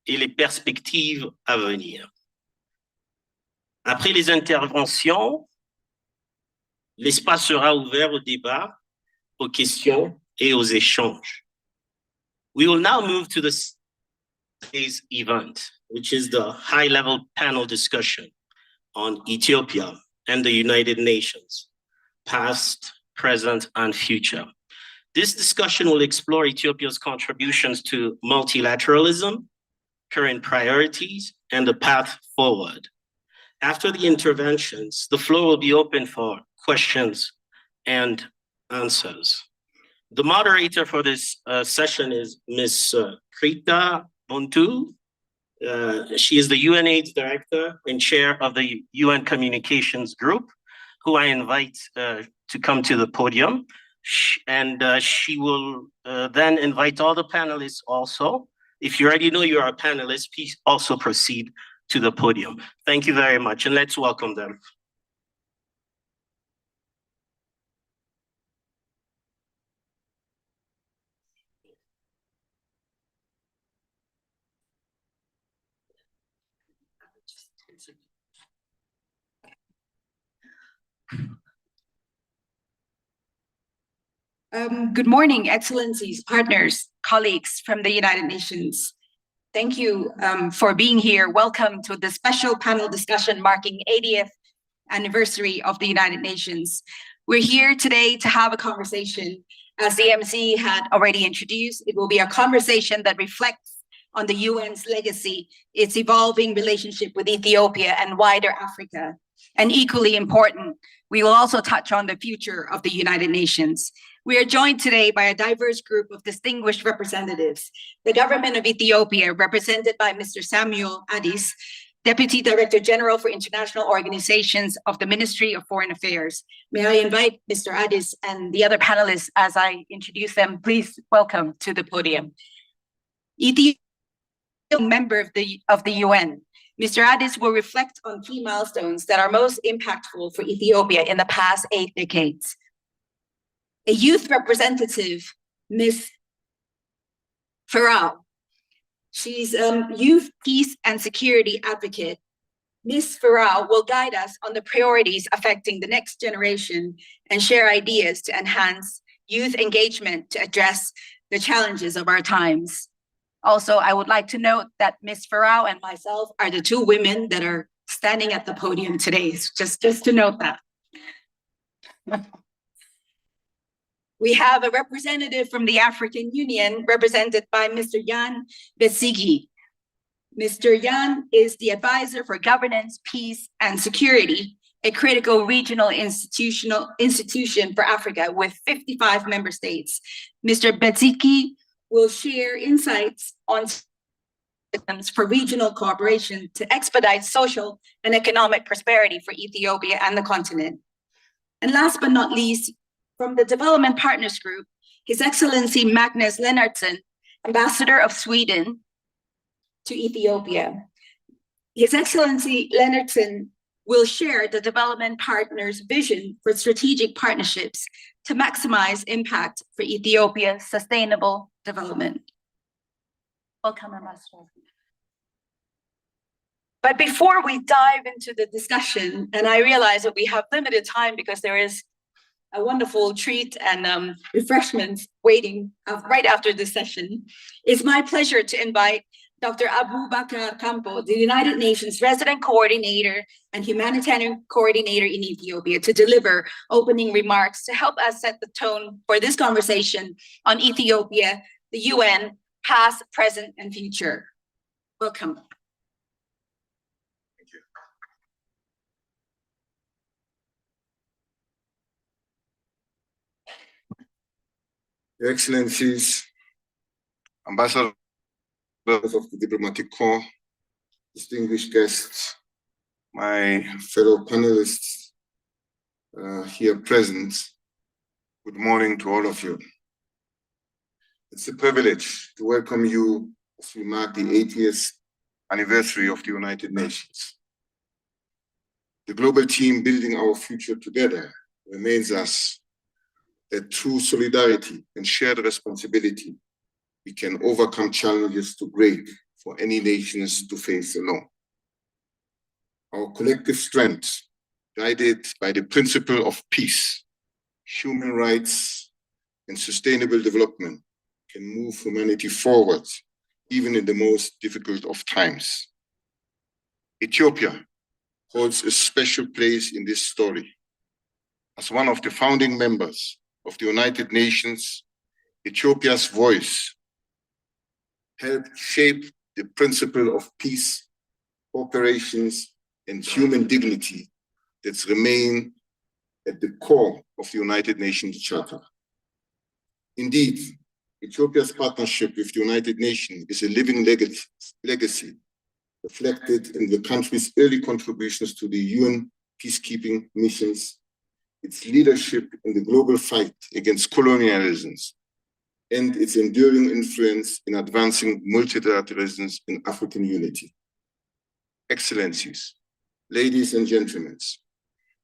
et les perspectives à venir. Après les interventions, l'espace sera ouvert au débat, aux questions et aux échanges. We will now move to today's event, which is the high-level panel discussion on Ethiopia and the United Nations, past, present, and future. This discussion will explore Ethiopia's contributions to multilateralism, current priorities, and the path forward. After the interventions, the floor will be open for questions and answers. The moderator for this session is Ms. Krita Bontu. She is the UNAIDS Director and Chair of the UN Communications Group, who I invite to come to the podium. She will then invite all the panelists also If you already know you are a panelist, please also proceed to the podium. Thank you very much, and let's welcome them. Good morning, Excellencies, partners, colleagues from the United Nations. Thank you for being here. Welcome to the special panel discussion marking 80th anniversary of the United Nations. We're here today to have a conversation. As the MC had already introduced, it will be a conversation that reflects on the UN's legacy, its evolving relationship with Ethiopia and wider Africa. And equally important, we will also touch on the future of the United Nations. We are joined today by a diverse group of distinguished representatives. The government of Ethiopia, represented by Mr. Samuel Addis, Deputy Director General for International Organizations of the Ministry of Foreign Affairs. May I invite Mr. Addis and the other panelists as I introduce them, please welcome to the podium. Ethiopia, member of the UN. Mr. Addis will reflect on key milestones that are most impactful for Ethiopia in the past 8 decades. A youth representative, Ms. Farah. She's a youth peace and security advocate. Ms. Farah will guide us on the priorities affecting the next generation and share ideas to enhance youth engagement to address the challenges of our times. Also, I would like to note that Ms. Farah and myself are the 2 women that are standing at the podium today, just to note that. We have a representative from the African Union, represented by Mr. Jan Besigi. Mr. Jan is the advisor for governance, peace, and security, a critical regional institution for Africa with 55 member states. Mr. Besigi will share insights on systems for regional cooperation to expedite social and economic prosperity for Ethiopia and the continent. And last but not least, from the Development Partners Group, His Excellency Magnus Lennartsson, Ambassador of Sweden to Ethiopia. His Excellency Lennartsson will share the Development Partners' vision for strategic partnerships to maximize impact for Ethiopia's sustainable development. Welcome, Ambassador. But before we dive into the discussion, and I realize that we have limited time because there is a wonderful treat and refreshments waiting right after this session, it's my pleasure to invite Dr. Abu Bakar Campo, the United Nations Resident Coordinator and Humanitarian Coordinator in Ethiopia, to deliver opening remarks to help us set the tone for this conversation on Ethiopia, the UN, past, present, and future. Welcome. Thank you. Your Excellencies, Ambassadors of the Diplomatic Corps, distinguished guests, my fellow panelists here present, good morning to all of you. It's a privilege to welcome you as we mark the 80th anniversary of the United Nations. The global team building our future together reminds us that through solidarity and shared responsibility, we can overcome challenges too great for any nations to face alone. Our collective strength, guided by the principle of peace, human rights, and sustainable development, can move humanity forward, even in the most difficult of times. Ethiopia holds a special place in this story. As one of the founding members of the United Nations, Ethiopia's voice helped shape the principle of peace, cooperations, and human dignity that remain at the core of the United Nations Charter. Indeed, Ethiopia's partnership with the United Nations is a living legacy reflected in the country's early contributions to the UN peacekeeping missions, its leadership in the global fight against colonialism, and its enduring influence in advancing multilateralism in African unity. Excellencies, ladies and gentlemen,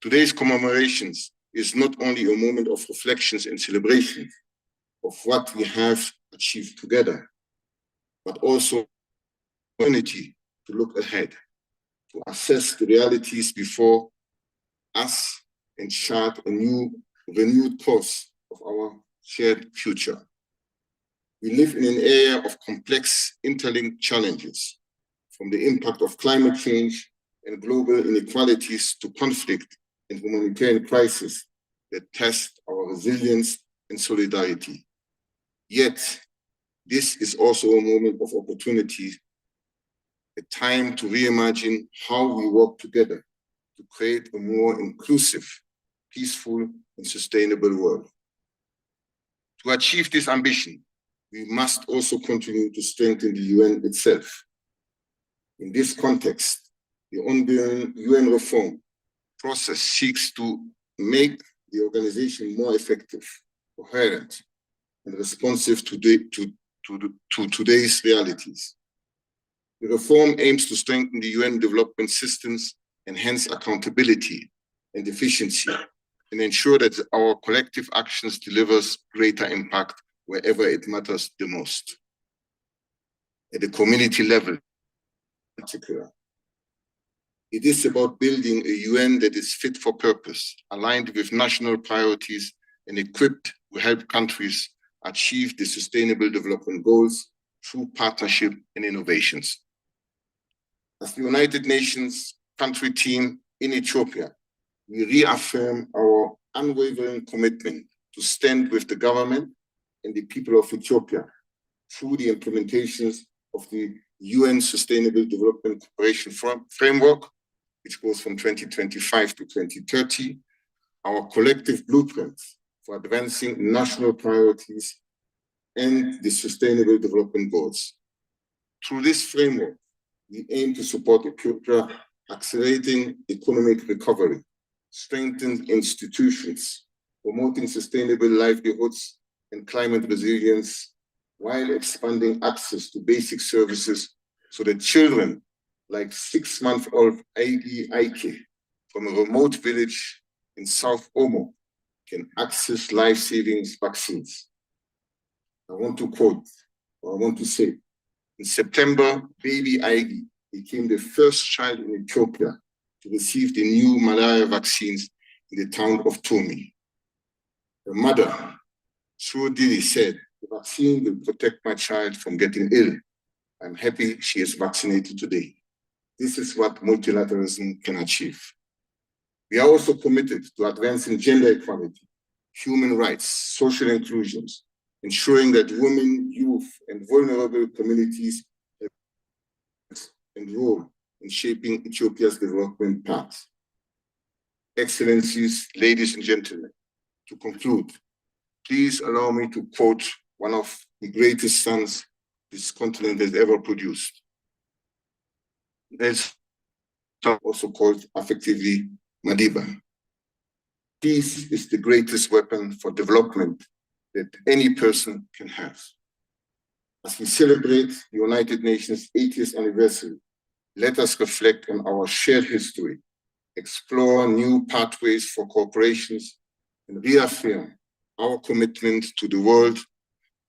today's commemorations is not only a moment of reflections and celebration of what we have achieved together, but also an opportunity to look ahead, to assess the realities before us and chart a renewed course of our shared future. We live in an era of complex interlinked challenges, from the impact of climate change and global inequalities to conflict and humanitarian crisis that test our resilience and solidarity. Yet, this is also a moment of opportunity, a time to reimagine how we work together to create a more inclusive, peaceful, and sustainable world. To achieve this ambition, we must also continue to strengthen the UN itself. In this context, the ongoing UN reform process seeks to make the organization more effective, coherent, and responsive to today's realities. The reform aims to strengthen the UN development systems, enhance accountability and efficiency, and ensure that our collective actions delivers greater impact wherever it matters the most. At the community level, in particular, it is about building a UN that is fit for purpose, aligned with national priorities, and equipped to help countries achieve the Sustainable Development Goals through partnership and innovations. As the United Nations country team in Ethiopia, we reaffirm our unwavering commitment to stand with the government and the people of Ethiopia through the implementations of the UN Sustainable Development Cooperation Framework, which goes from 2025 to 2030, our collective blueprints for advancing national priorities and the Sustainable Development Goals. Through this framework, we aim to support Ethiopia accelerating economic recovery, strengthen institutions, promoting sustainable livelihoods and climate resilience, while expanding access to basic services so that children like 6-month-old Agi Aike from a remote village in South Omo can access life-saving vaccines. I want to say, in September, baby Agi became the first child in Ethiopia to receive the new malaria vaccines in the town of Tomi. Her mother, Didi, said, "The vaccine will protect my child from getting ill. I'm happy she is vaccinated today." This is what multilateralism can achieve. We are also committed to advancing gender equality, human rights, social inclusions, ensuring that women, youth, and vulnerable communities have a role in shaping Ethiopia's development path. Excellencies, ladies and gentlemen, to conclude, please allow me to quote one of the greatest sons this continent has ever produced. There's also called affectively Madiba. Peace is the greatest weapon for development that any person can have. As we celebrate the United Nations 80th anniversary, let us reflect on our shared history, explore new pathways for cooperations, and reaffirm our commitment to the world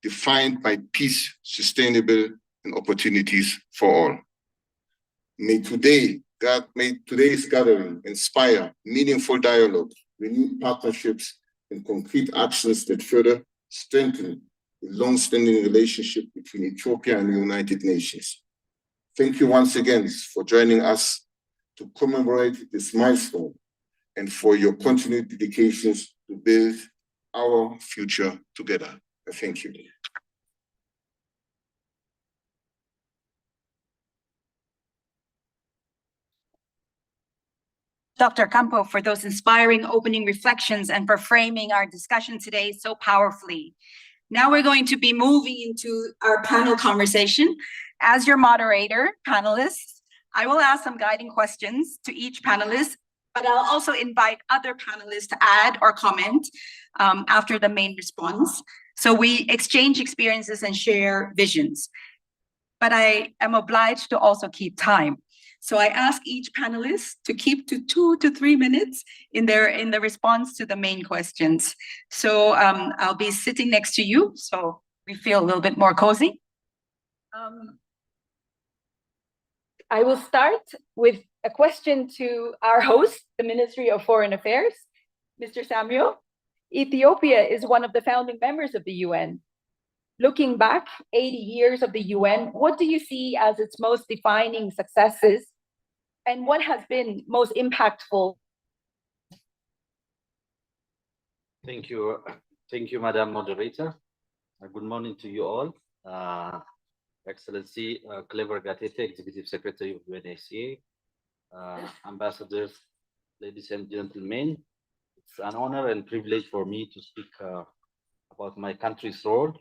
defined by peace, sustainable, and opportunities for all. May today's gathering inspire meaningful dialogue, renewed partnerships, and concrete actions that further strengthen the long-standing relationship between Ethiopia and the United Nations. Thank you once again for joining us to commemorate this milestone and for your continued dedications to build our future together. Thank you. Dr. Campo, for those inspiring opening reflections and for framing our discussion today so powerfully. Now we're going to be moving into our panel conversation. As your moderator, panelists, I will ask some guiding questions to each panelist, but I'll also invite other panelists to add or comment after the main response. So we exchange experiences and share visions. But I am obliged to also keep time. So I ask each panelist to keep to 2 to 3 minutes in the response to the main questions. So I'll be sitting next to you, so we feel a little bit more cozy. I will start with a question to our host, the Ministry of Foreign Affairs, Mr. Samuel. Ethiopia is one of the founding members of the UN. Looking back 80 years of the UN, what do you see as its most defining successes, and what has been most impactful? Thank you, Madam Moderator. Good morning to you all. Excellency Clever Gatete, Executive Secretary of UNHCR, ambassadors, ladies and gentlemen. It's an honor and privilege for me to speak about my country's role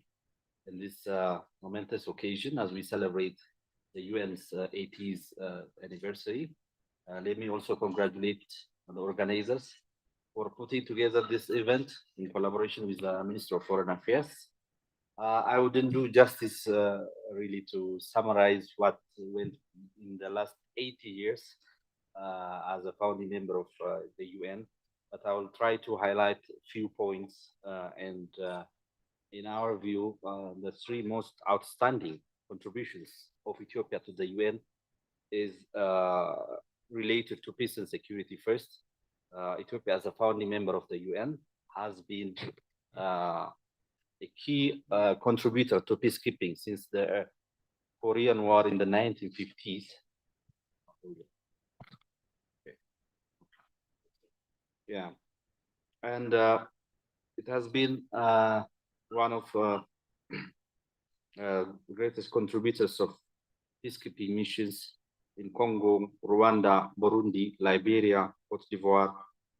in this momentous occasion as we celebrate the UN's 80th anniversary. Let me also congratulate the organizers for putting together this event in collaboration with the Minister of Foreign Affairs. I wouldn't do justice really to summarize what went in the last 80 years as a founding member of the UN, but I will try to highlight a few points and in our view, the 3 most outstanding contributions of Ethiopia to the UN is related to peace and security first. Ethiopia, as a founding member of the UN, has been a key contributor to peacekeeping since the Korean War in the 1950s. Yeah, and it has been one of the greatest contributors of peacekeeping missions in Congo, Rwanda, Burundi, Liberia, Cote d'Ivoire,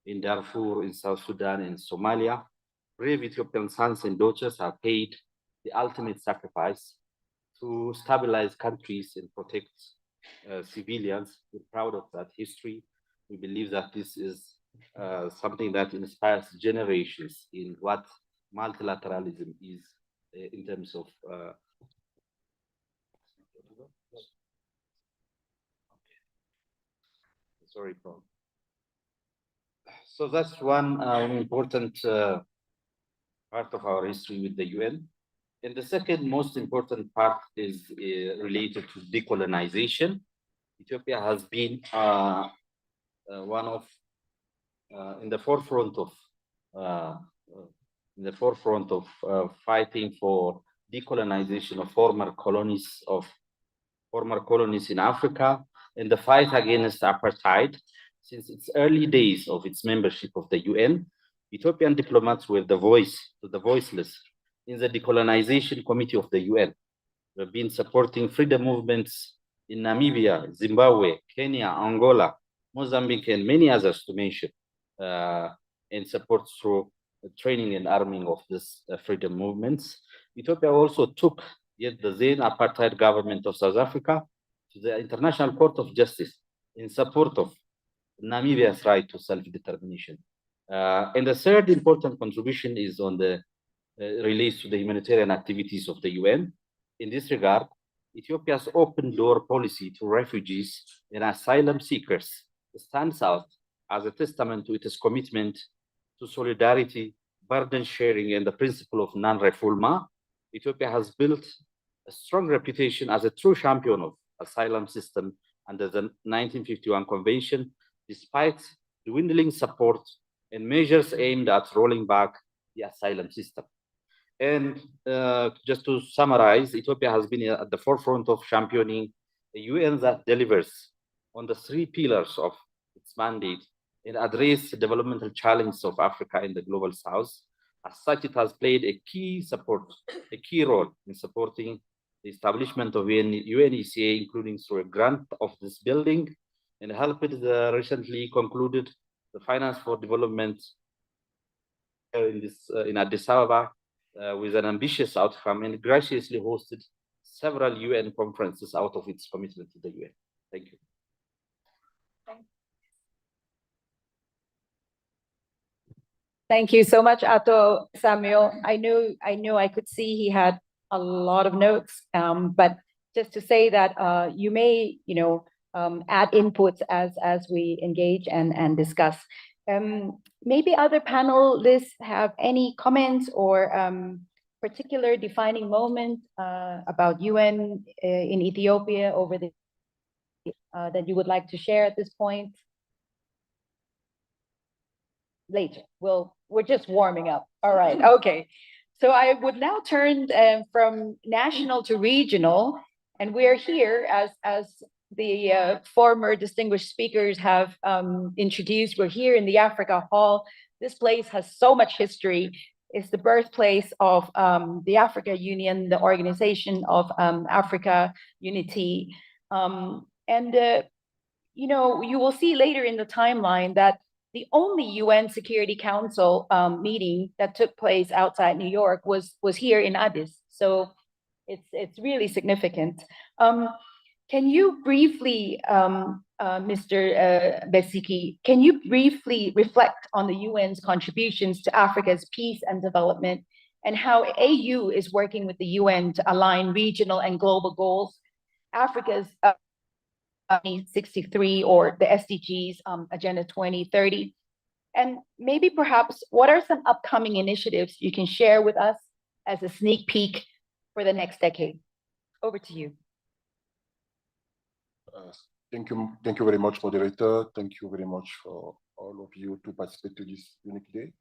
in Darfur, in South Sudan, and Somalia. Brave Ethiopian sons and daughters have paid the ultimate sacrifice to stabilize countries and protect civilians. We're proud of that history. We believe that this is something that inspires generations in what multilateralism is in terms of sorry, Paul. So that's one important part of our history with the UN. And the second most important part is related to decolonization. Ethiopia has been one of in the forefront of fighting for decolonization of former colonies in Africa and the fight against apartheid. Since its early days of its membership of the UN, Ethiopian diplomats were the voice to the voiceless in the decolonization committee of the UN. We have been supporting freedom movements in Namibia, Zimbabwe, Kenya, Angola, Mozambique, and many others to mention, and support through the training and arming of these freedom movements. Ethiopia also took yet the then apartheid government of South Africa to the International Court of Justice in support of Namibia's right to self-determination. And the third important contribution is on the relates to the humanitarian activities of the UN. In this regard, Ethiopia's open door policy to refugees and asylum seekers stands out as a testament to its commitment to solidarity, burden sharing, and the principle of non-refoulement. Ethiopia has built a strong reputation as a true champion of asylum system under the 1951 Convention, despite dwindling support and measures aimed at rolling back the asylum system. And just to summarize, Ethiopia has been at the forefront of championing a UN that delivers on the 3 pillars of its mandate and address the developmental challenges of Africa and the global South. As such, it has played a key role in supporting the establishment of UNHCR, including through a grant of this building, and helped the recently concluded the Finance for Development in Addis Ababa with an ambitious outcome, and graciously hosted several UN conferences out of its commitment to the UN. Thank you. Thank you so much, Ato Samuel. I know I could see he had a lot of notes, but just to say that you may, add inputs as we engage and discuss. Maybe other panelists have any comments or particular defining moment about UN in Ethiopia over the that you would like to share at this point? Later. We're just warming up. All right. Okay. So I would now turn from national to regional, and we're here as the former distinguished speakers have introduced. We're here in the Africa Hall. This place has so much history. It's the birthplace of the Africa Union, the Organization of Africa Unity, you will see later in the timeline that the only UN Security Council meeting that took place outside New York was here in Addis. So it's really significant. Can you briefly, Mr. Besiki, can you briefly reflect on the UN's contributions to Africa's peace and development and how AU is working with the UN to align regional and global goals? Africa's 2063 or the SDGs, Agenda 2030. And maybe perhaps what are some upcoming initiatives you can share with us as a sneak peek for the next decade? Over to you. Thank you very much, moderator. Thank you very much for all of you to participate to this unique day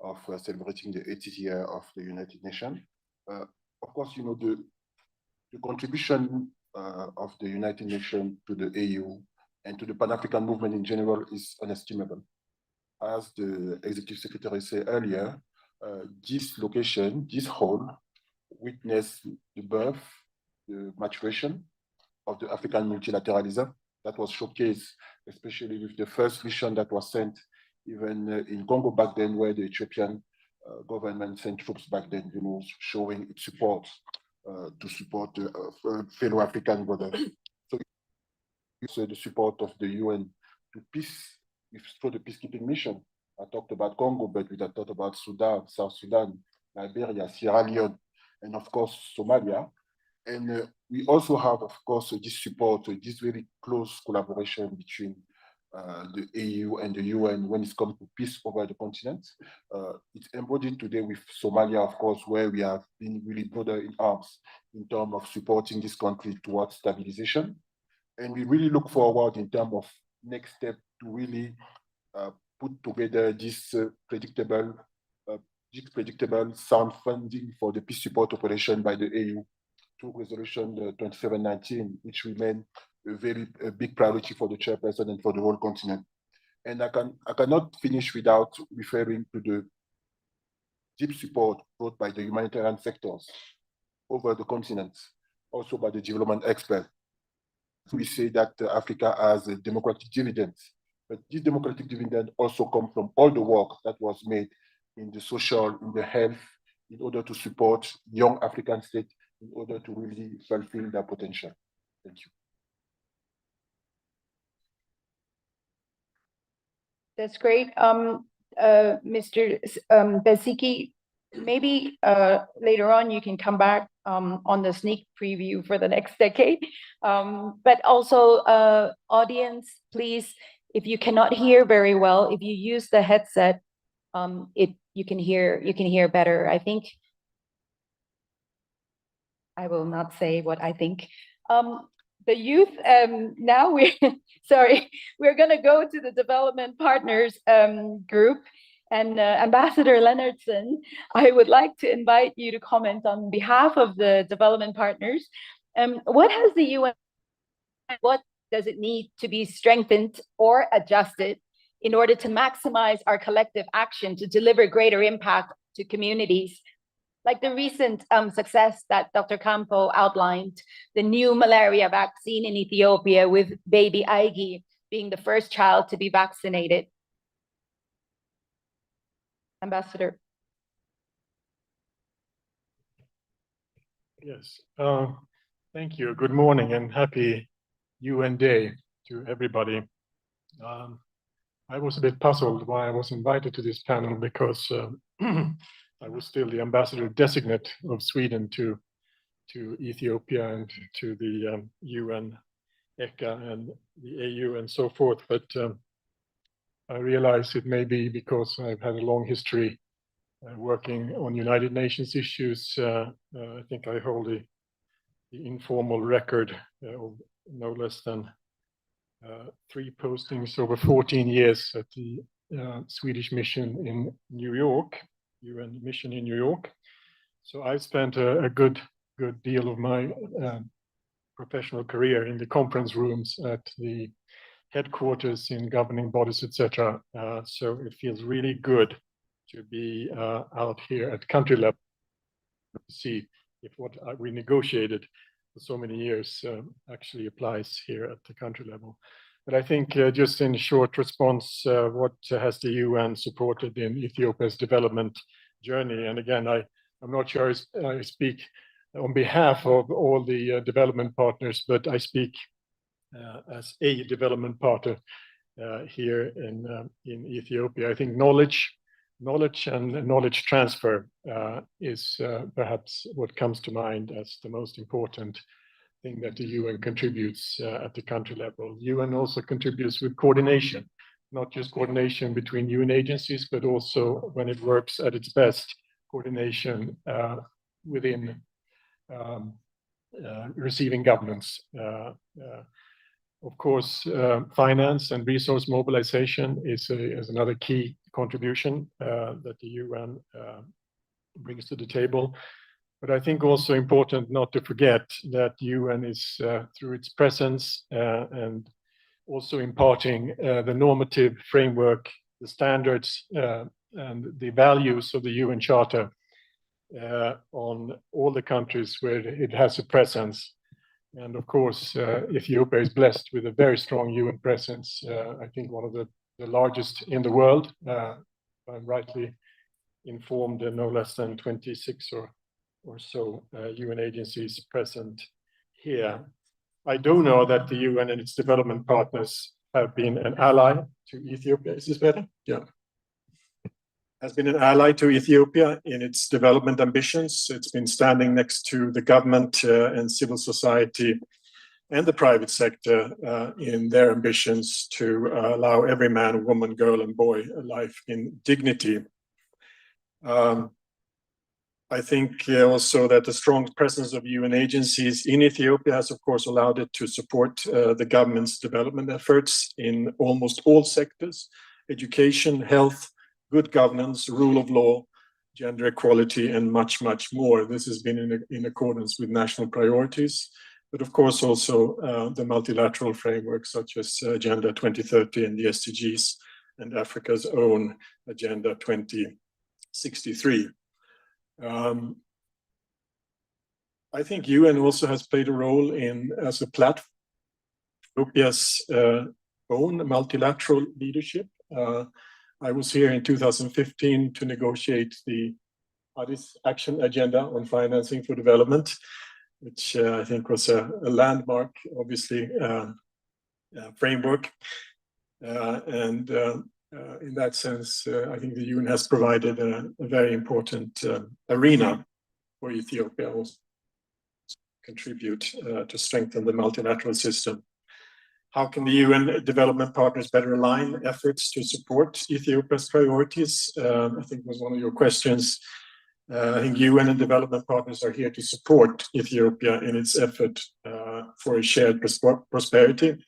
of celebrating the 80th year of the United Nations. Of course, the contribution of the United Nations to the AU and to the Pan-African movement in general is inestimable. As the Executive Secretary said earlier, this location, this hall, witnessed the birth, the maturation of the African multilateralism that was showcased, especially with the first mission that was sent even in Congo back then, where the Ethiopian government sent troops back then, showing its support to support fellow African brothers. So it's the support of the UN to peace, through the peacekeeping mission. I talked about Congo, but we have talked about Sudan, South Sudan, Liberia, Sierra Leone, and of course, Somalia. And we also have, of course, this support, this very close collaboration between the AU and the UN when it comes to peace over the continent. It's embodied today with Somalia, of course, where we have been really brother in arms in terms of supporting this country towards stabilization. And we really look forward in terms of next step to really put together this predictable sound funding for the peace support operation by the AU through Resolution 2719, which remain a big priority for the chairperson and for the whole continent. And I cannot finish without referring to the deep support brought by the humanitarian sectors over the continent, also by the development experts. We say that Africa has a democratic dividend, but this democratic dividend also comes from all the work that was made in the social, in the health, in order to support young African states in order to really fulfill their potential. Thank you. That's great. Mr. Besiki, maybe later on you can come back on the sneak preview for the next decade. But also, audience, please, if you cannot hear very well, if you use the headset, you can hear better. I think I will not say what I think. The youth, now we're going to go to the development partners group. And Ambassador Leonardson, I would like to invite you to comment on behalf of the development partners. What has the UN, what does it need to be strengthened or adjusted in order to maximize our collective action to deliver greater impact to communities? Like the recent success that Dr. Campo outlined, the new malaria vaccine in Ethiopia with baby Aigi being the first child to be vaccinated. Ambassador. Yes, thank you. Good morning and happy UN Day to everybody. I was a bit puzzled why I was invited to this panel because I was still the ambassador designate of Sweden to Ethiopia and to the UN, ECHA, and the AU and so forth. But I realize it may be because I've had a long history working on United Nations issues. I think I hold the informal record of no less than 3 postings over 14 years at the Swedish mission in New York, UN mission in New York. So I've spent a good deal of my professional career in the conference rooms at the headquarters in governing bodies, etc. So it feels really good to be out here at country level to see if what we negotiated for so many years actually applies here at the country level. But I think just in short response, what has the UN supported in Ethiopia's development journey? And again, I'm not sure I speak on behalf of all the development partners, but I speak as a development partner here in Ethiopia. I think knowledge and knowledge transfer is perhaps what comes to mind as the most important thing that the UN contributes at the country level. UN also contributes with coordination, not just coordination between UN agencies, but also when it works at its best, coordination within receiving governments. Of course, finance and resource mobilization is another key contribution that the UN brings to the table. But I think also important not to forget that UN is, through its presence and also imparting the normative framework, the standards, and the values of the UN Charter on all the countries where it has a presence. And of course, Ethiopia is blessed with a very strong UN presence. I think one of the largest in the world. If I'm rightly informed, no less than 26 or so UN agencies present here. I do know that the UN and its development partners have been an ally to Ethiopia. Is this better? Yeah. Has been an ally to Ethiopia in its development ambitions. It's been standing next to the government and civil society and the private sector in their ambitions to allow every man, woman, girl, and boy a life in dignity. I think also that the strong presence of UN agencies in Ethiopia has, of course, allowed it to support the government's development efforts in almost all sectors: education, health, good governance, rule of law, gender equality, and much, much more. This has been in accordance with national priorities, but of course also the multilateral framework such as Agenda 2030 and the SDGs and Africa's own Agenda 2063. I think UN also has played a role as a platform for Ethiopia's own multilateral leadership. I was here in 2015 to negotiate the Addis Action Agenda on Financing for Development, which I think was a landmark, obviously, framework. In that sense, I think the UN has provided a very important arena for Ethiopia also to contribute to strengthen the multilateral system. How can the UN development partners better align efforts to support Ethiopia's priorities? I think was one of your questions. I think UN and development partners are here to support Ethiopia in its effort for a shared prosperity.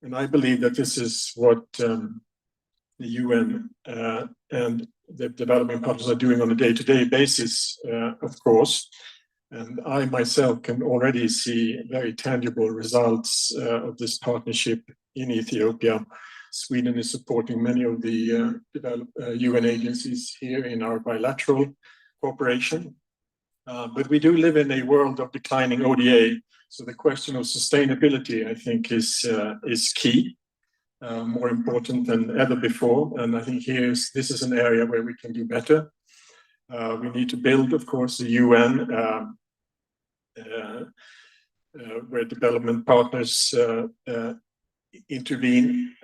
And I believe that this is what the UN and the development partners are doing on a day-to-day basis, of course. And I myself can already see very tangible results of this partnership in Ethiopia. Sweden is supporting many of the UN agencies here in our bilateral cooperation. But we do live in a world of declining ODA. So the question of sustainability, I think, is key. More important than ever before. And I think this is an area where we can do better. We need to build, of course, the UN, where development partners intervene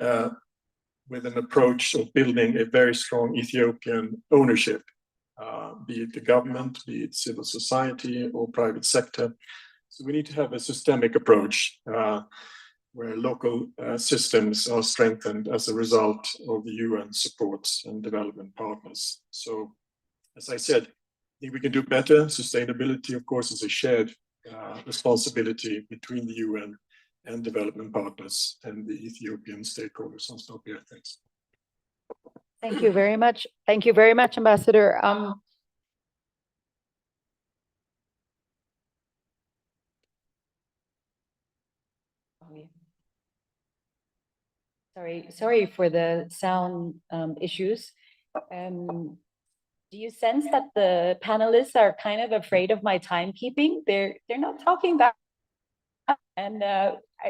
with an approach of building a very strong Ethiopian ownership, be it the government, be it civil society or private sector. So we need to have a systemic approach where local systems are strengthened as a result of the UN supports and development partners. So, as I said, I think we can do better. Sustainability, of course, is a shared responsibility between the UN and development partners and the Ethiopian stakeholders. I'll stop here. Thanks. Thank you very much. Thank you very much, Ambassador. Sorry for the sound issues. Do you sense that the panelists are kind of afraid of my timekeeping? They're not talking that, and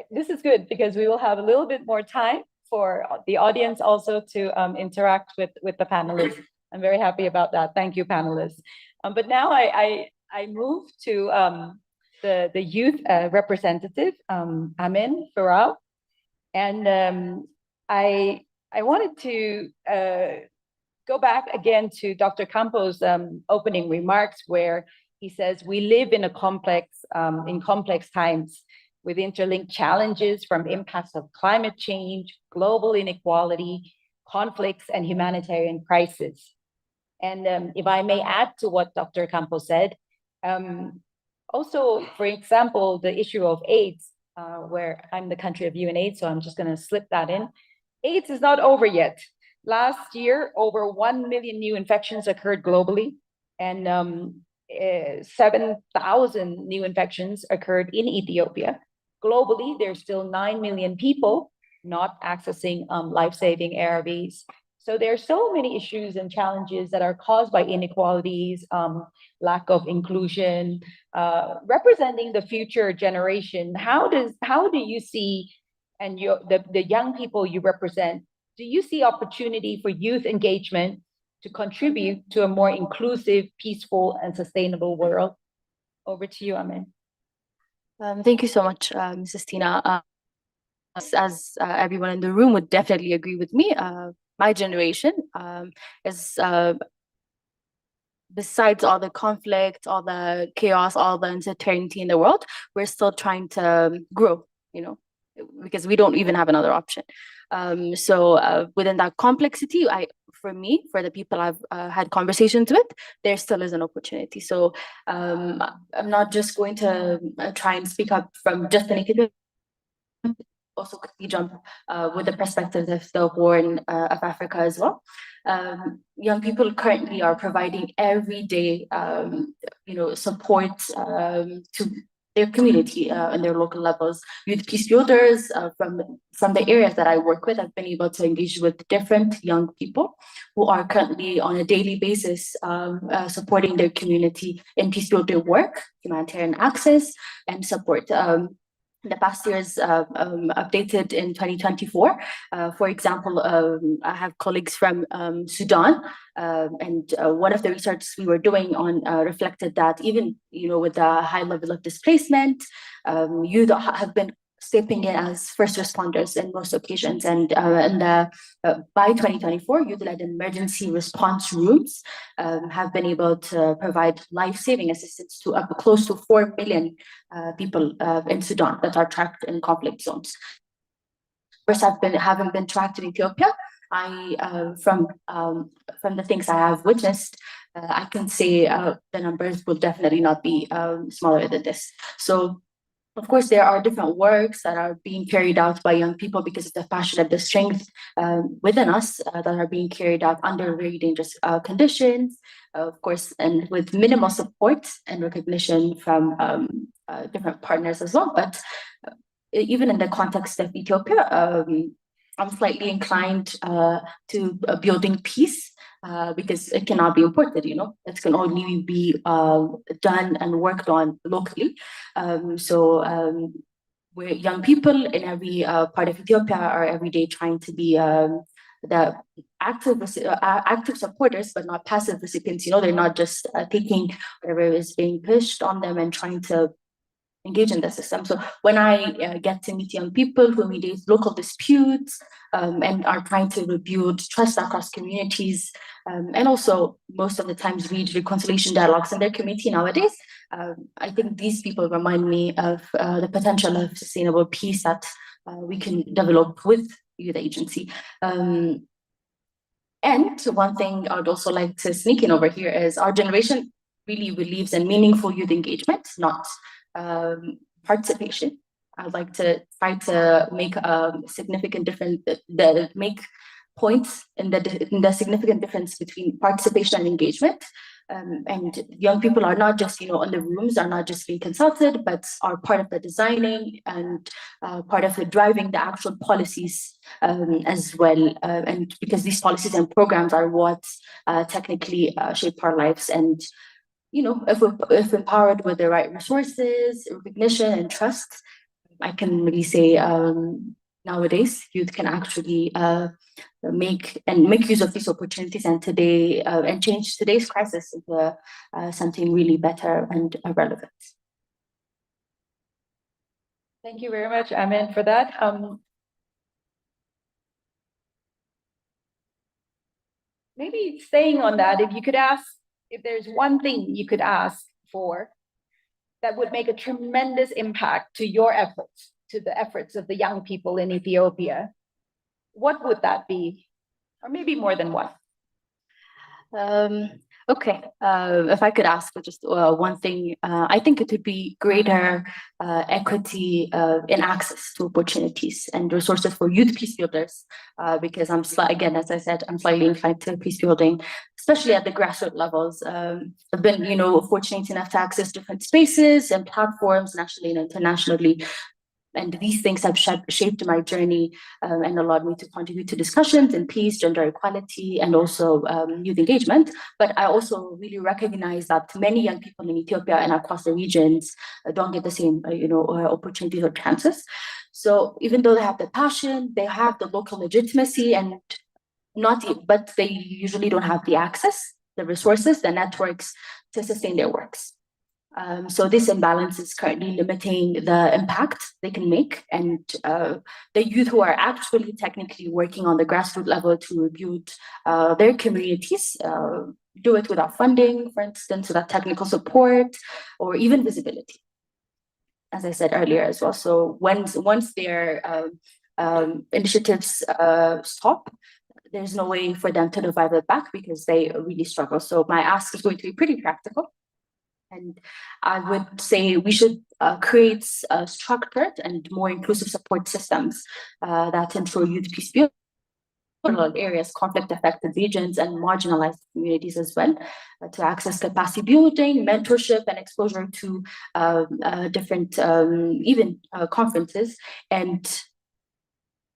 this is good because we will have a little bit more time for the audience also to interact with the panelists. I'm very happy about that. Thank you, panelists. But now I move to the youth representative, Amin Farao, and I wanted to go back again to Dr. Campos' opening remarks, where he says we live in complex times with interlinked challenges from impacts of climate change, global inequality, conflicts, and humanitarian crisis. And if I may add to what Dr. Campos said, also, for example, the issue of AIDS, where I'm the country of UNAIDS, so I'm just going to slip that in. AIDS is not over yet. Last year, over 1 million new infections occurred globally, and 7,000 new infections occurred in Ethiopia. Globally, there's still 9 million people not accessing life-saving ARVs. So there are so many issues and challenges that are caused by inequalities, lack of inclusion, representing the future generation. How do you see, and the young people you represent, do you see opportunity for youth engagement to contribute to a more inclusive, peaceful, and sustainable world? Over to you, Amin. Thank you so much, Mrs. Tina. As everyone in the room would definitely agree with me, my generation is, besides all the conflict, all the chaos, all the uncertainty in the world, we're still trying to grow, because we don't even have another option. So within that complexity, for the people I've had conversations with, there still is an opportunity. So I'm not just going to try and speak up from just an academic, also quickly jump with the perspectives of the Horn of Africa as well. Young people currently are providing everyday, support to their community and their local levels. Youth peace builders from the areas that I work with, I've been able to engage with different young people who are currently on a daily basis supporting their community in peace building work, humanitarian access, and support. The past years updated in 2024. For example, I have colleagues from Sudan, and one of the research we were doing on reflected that even with the high level of displacement, youth have been stepping in as first responders in most occasions. And by 2024, youth-led emergency response rooms have been able to provide life-saving assistance to up close to 4 million people in Sudan that are trapped in conflict zones. First, haven't been tracked in Ethiopia. From the things I have witnessed, I can say the numbers will definitely not be smaller than this. So, of course, there are different works that are being carried out by young people because of the passion and the strength within us that are being carried out under very dangerous conditions, of course, and with minimal support and recognition from different partners as well. But even in the context of Ethiopia, I'm slightly inclined to building peace because it cannot be imported, it can only be done and worked on locally. So we're young people in every part of Ethiopia are every day trying to be the active supporters, but not passive recipients. They're not just taking whatever is being pushed on them and trying to engage in the system. So when I get to meet young people who mediate local disputes and are trying to rebuild trust across communities, and also most of the times read reconciliation dialogues in their community nowadays, I think these people remind me of the potential of sustainable peace that we can develop with youth agency. And one thing I would also like to sneak in over here is our generation really believes in meaningful youth engagement, not participation. I'd like to try to make a significant difference, make points in the significant difference between participation and engagement. And young people are not just, in the rooms, are not just being consulted, but are part of the designing and part of the driving the actual policies as well. And because these policies and programs are what technically shape our lives. And, if empowered with the right resources, recognition, and trust, I can really say nowadays youth can actually make use of these opportunities and change today's crisis into something really better and relevant. Thank you very much, Amin, for that. Maybe staying on that, if there's one thing you could ask for that would make a tremendous impact to your efforts, to the efforts of the young people in Ethiopia, what would that be? Or maybe more than one. Okay, if I could ask for just one thing, I think it would be greater equity in access to opportunities and resources for youth peace builders, because again, as I said, I'm slightly inclined to peace building, especially at the grassroots levels. I've been, fortunate enough to access different spaces and platforms nationally and internationally. And these things have shaped my journey and allowed me to contribute to discussions in peace, gender equality, and also youth engagement. But I also really recognize that many young people in Ethiopia and across the regions don't get the same, opportunities or chances. So even though they have the passion, they have the local legitimacy, but they usually don't have the access, the resources, the networks to sustain their works. So this imbalance is currently limiting the impact they can make, and the youth who are actually technically working on the grassroots level to rebuild their communities do it without funding, for instance, without technical support or even visibility, as I said earlier as well. So once their initiatives stop, there's no way for them to revive it back because they really struggle. So my ask is going to be pretty practical. And I would say we should create structured and more inclusive support systems that ensure youth peace building in areas, conflict-affected regions, and marginalized communities as well, to access capacity building, mentorship, and exposure to different conferences. And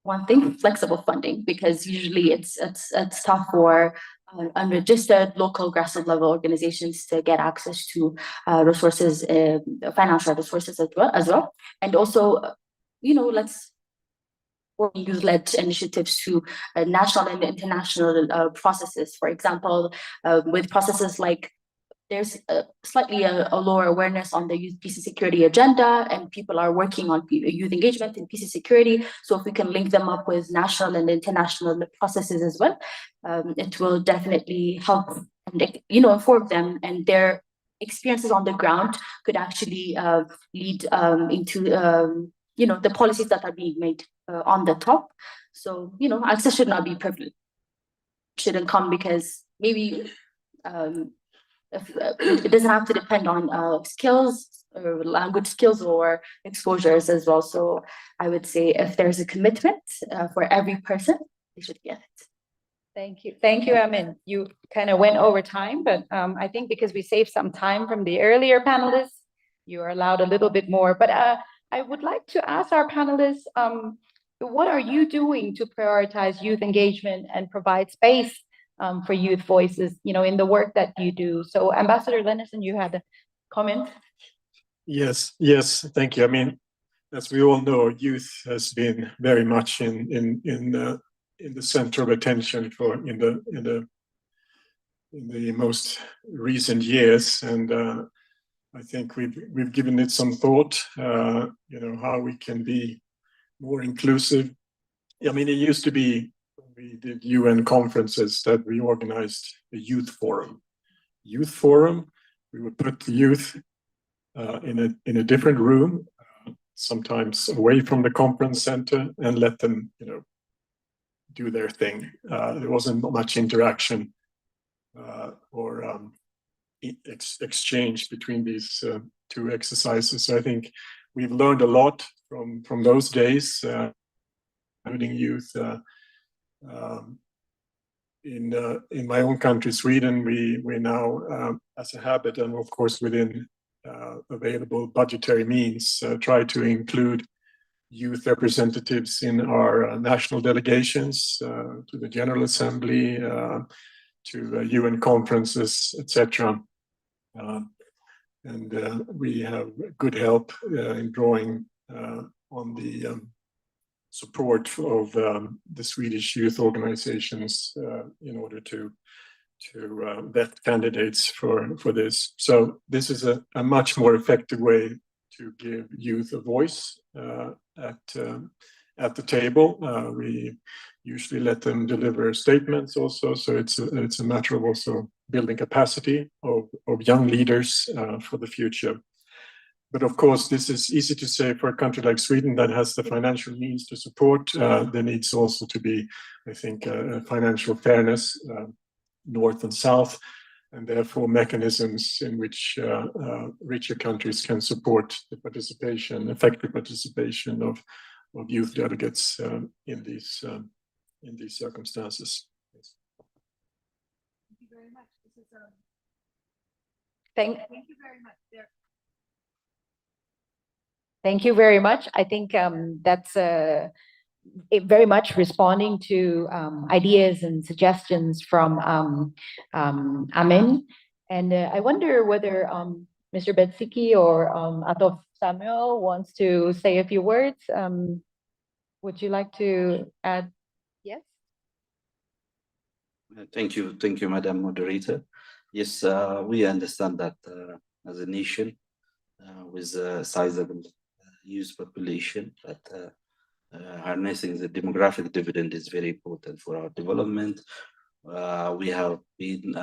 one thing, flexible funding, because usually it's tough for unregistered local grassroots level organizations to get access to resources, financial resources as well. And also, let's work youth-led initiatives to national and international processes. For example, with processes like there's slightly a lower awareness on the youth peace and security agenda, and people are working on youth engagement and peace and security. So if we can link them up with national and international processes as well, it will definitely help and inform them, and their experiences on the ground could actually lead into the policies that are being made on the top. So access should not be privileged. Shouldn't come because maybe. It doesn't have to depend on skills or language skills or exposures as well. So I would say if there's a commitment for every person, they should get it. Thank you, Amin. You kind of went over time, but I think because we saved some time from the earlier panelists, you are allowed a little bit more. But I would like to ask our panelists, what are you doing to prioritize youth engagement and provide space for youth voices, in the work that you do? So Ambassador Lennison, you had a comment. Yes, thank you. I mean, as we all know, youth has been very much in the center of attention in the most recent years, and I think we've given it some thought, how we can be more inclusive. I mean, it used to be, when we did UN conferences, that we organized a youth forum. Youth forum, we would put the youth in a different room, sometimes away from the conference center, and let them, do their thing. There wasn't much interaction or exchange between these two exercises. So I think we've learned a lot from those days, including youth. In my own country, Sweden, we now, as a habit, and of course within available budgetary means, try to include youth representatives in our national delegations, to the General Assembly, to UN conferences, etc. And we have good help in drawing on the support of the Swedish youth organizations in order to vet candidates for this. So this is a much more effective way to give youth a voice at the table. We usually let them deliver statements also, so it's a matter of also building capacity of young leaders for the future. But of course, this is easy to say for a country like Sweden that has the financial means to support. There needs also to be, I think, financial fairness, north and south, and therefore mechanisms in which richer countries can support the participation, effective participation of youth delegates in these circumstances. Thank you very much. Thank you very much. Thank you very much. I think that's very much responding to ideas and suggestions from Amin. And I wonder whether Mr. Betsiki or Atof Samuel wants to say a few words. Would you like to add? Yes. Thank you, Madam Moderator. Yes, we understand that as a nation with a sizable youth population, that harnessing the demographic dividend is very important for our development. We have been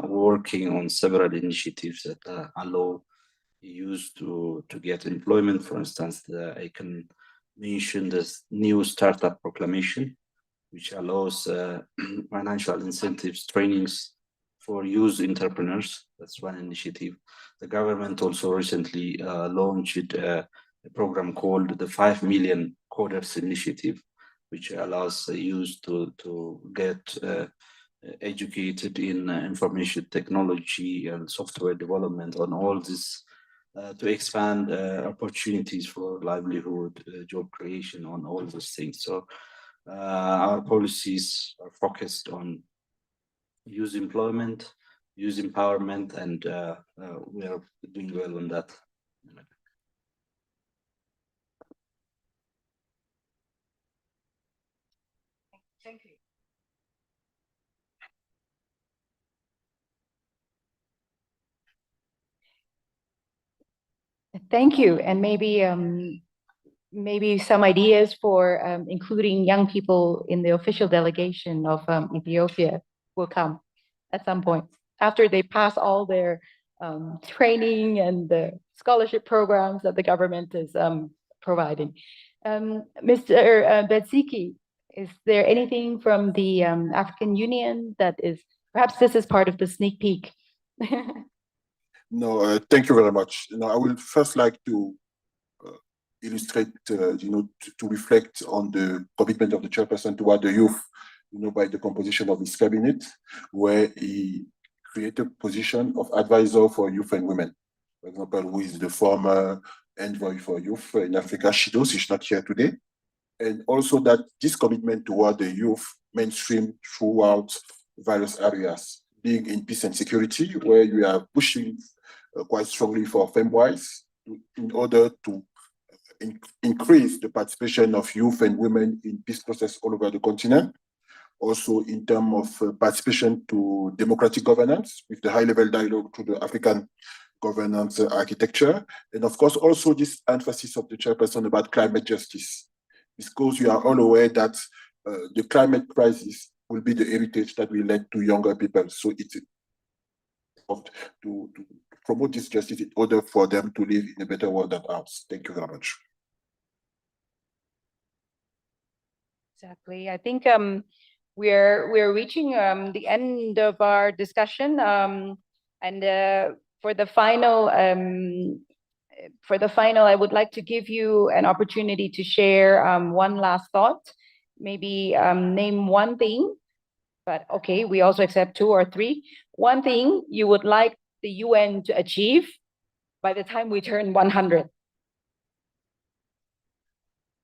working on several initiatives that allow youth to get employment. For instance, I can mention this new startup proclamation, which allows financial incentives, trainings for youth entrepreneurs. That's one initiative. The government also recently launched a program called the 5 Million Coders Initiative, which allows youth to get educated in information technology and software development on all this to expand opportunities for livelihood, job creation, on all those things. So our policies are focused on youth employment, youth empowerment, and we are doing well on that. Thank you. Thank you. And maybe some ideas for including young people in the official delegation of Ethiopia will come at some point after they pass all their training and the scholarship programs that the government is providing. Mr. Betsiki, is there anything from the African Union that is, perhaps this is part of the sneak peek? No, thank you very much. I would first like to illustrate, to reflect on the commitment of the chairperson toward the youth, by the composition of his cabinet, where he created a position of advisor for youth and women. For example, who is the former envoy for youth in Africa, Shido, she's not here today. And also that this commitment toward the youth mainstream throughout various areas, being in peace and security, where you are pushing quite strongly for femwise in order to increase the participation of youth and women in peace process all over the continent. Also in terms of participation to democratic governance with the high-level dialogue to the African governance architecture. And of course, also this emphasis of the chairperson about climate justice, because we are all aware that the climate crisis will be the heritage that we lend to younger people. So it's to promote this justice in order for them to live in a better world than ours. Thank you very much. Exactly. I think we're reaching the end of our discussion. And for the final, I would like to give you an opportunity to share one last thought. Maybe name one thing, but okay, we also accept 2 or 3. One thing you would like the UN to achieve by the time we turn 100.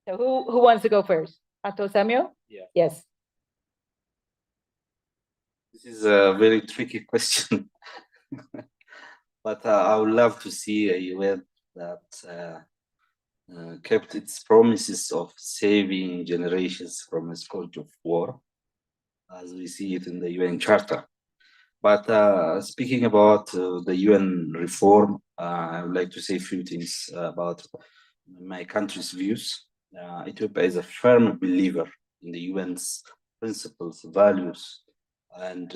So who wants to go first? Ato Samuel? Yeah. Yes. This is a very tricky question, but I would love to see a UN that kept its promises of saving generations from a scourge of war, as we see it in the UN Charter. But speaking about the UN reform, I would like to say a few things about my country's views. Ethiopia is a firm believer in the UN's principles, values, and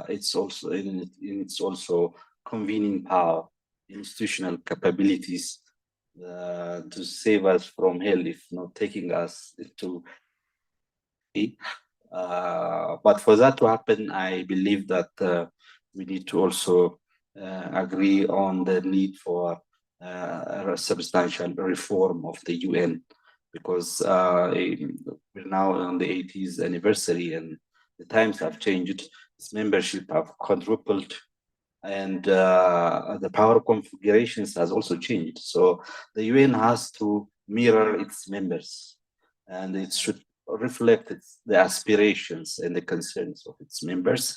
it's also in its also convening power, institutional capabilities to save us from hell, if not taking us into. But for that to happen, I believe that we need to also agree on the need for a substantial reform of the UN, because we're now on the 80th anniversary and the times have changed. Its membership have quadrupled, and the power configurations has also changed. So the UN has to mirror its members, and it should reflect the aspirations and the concerns of its members.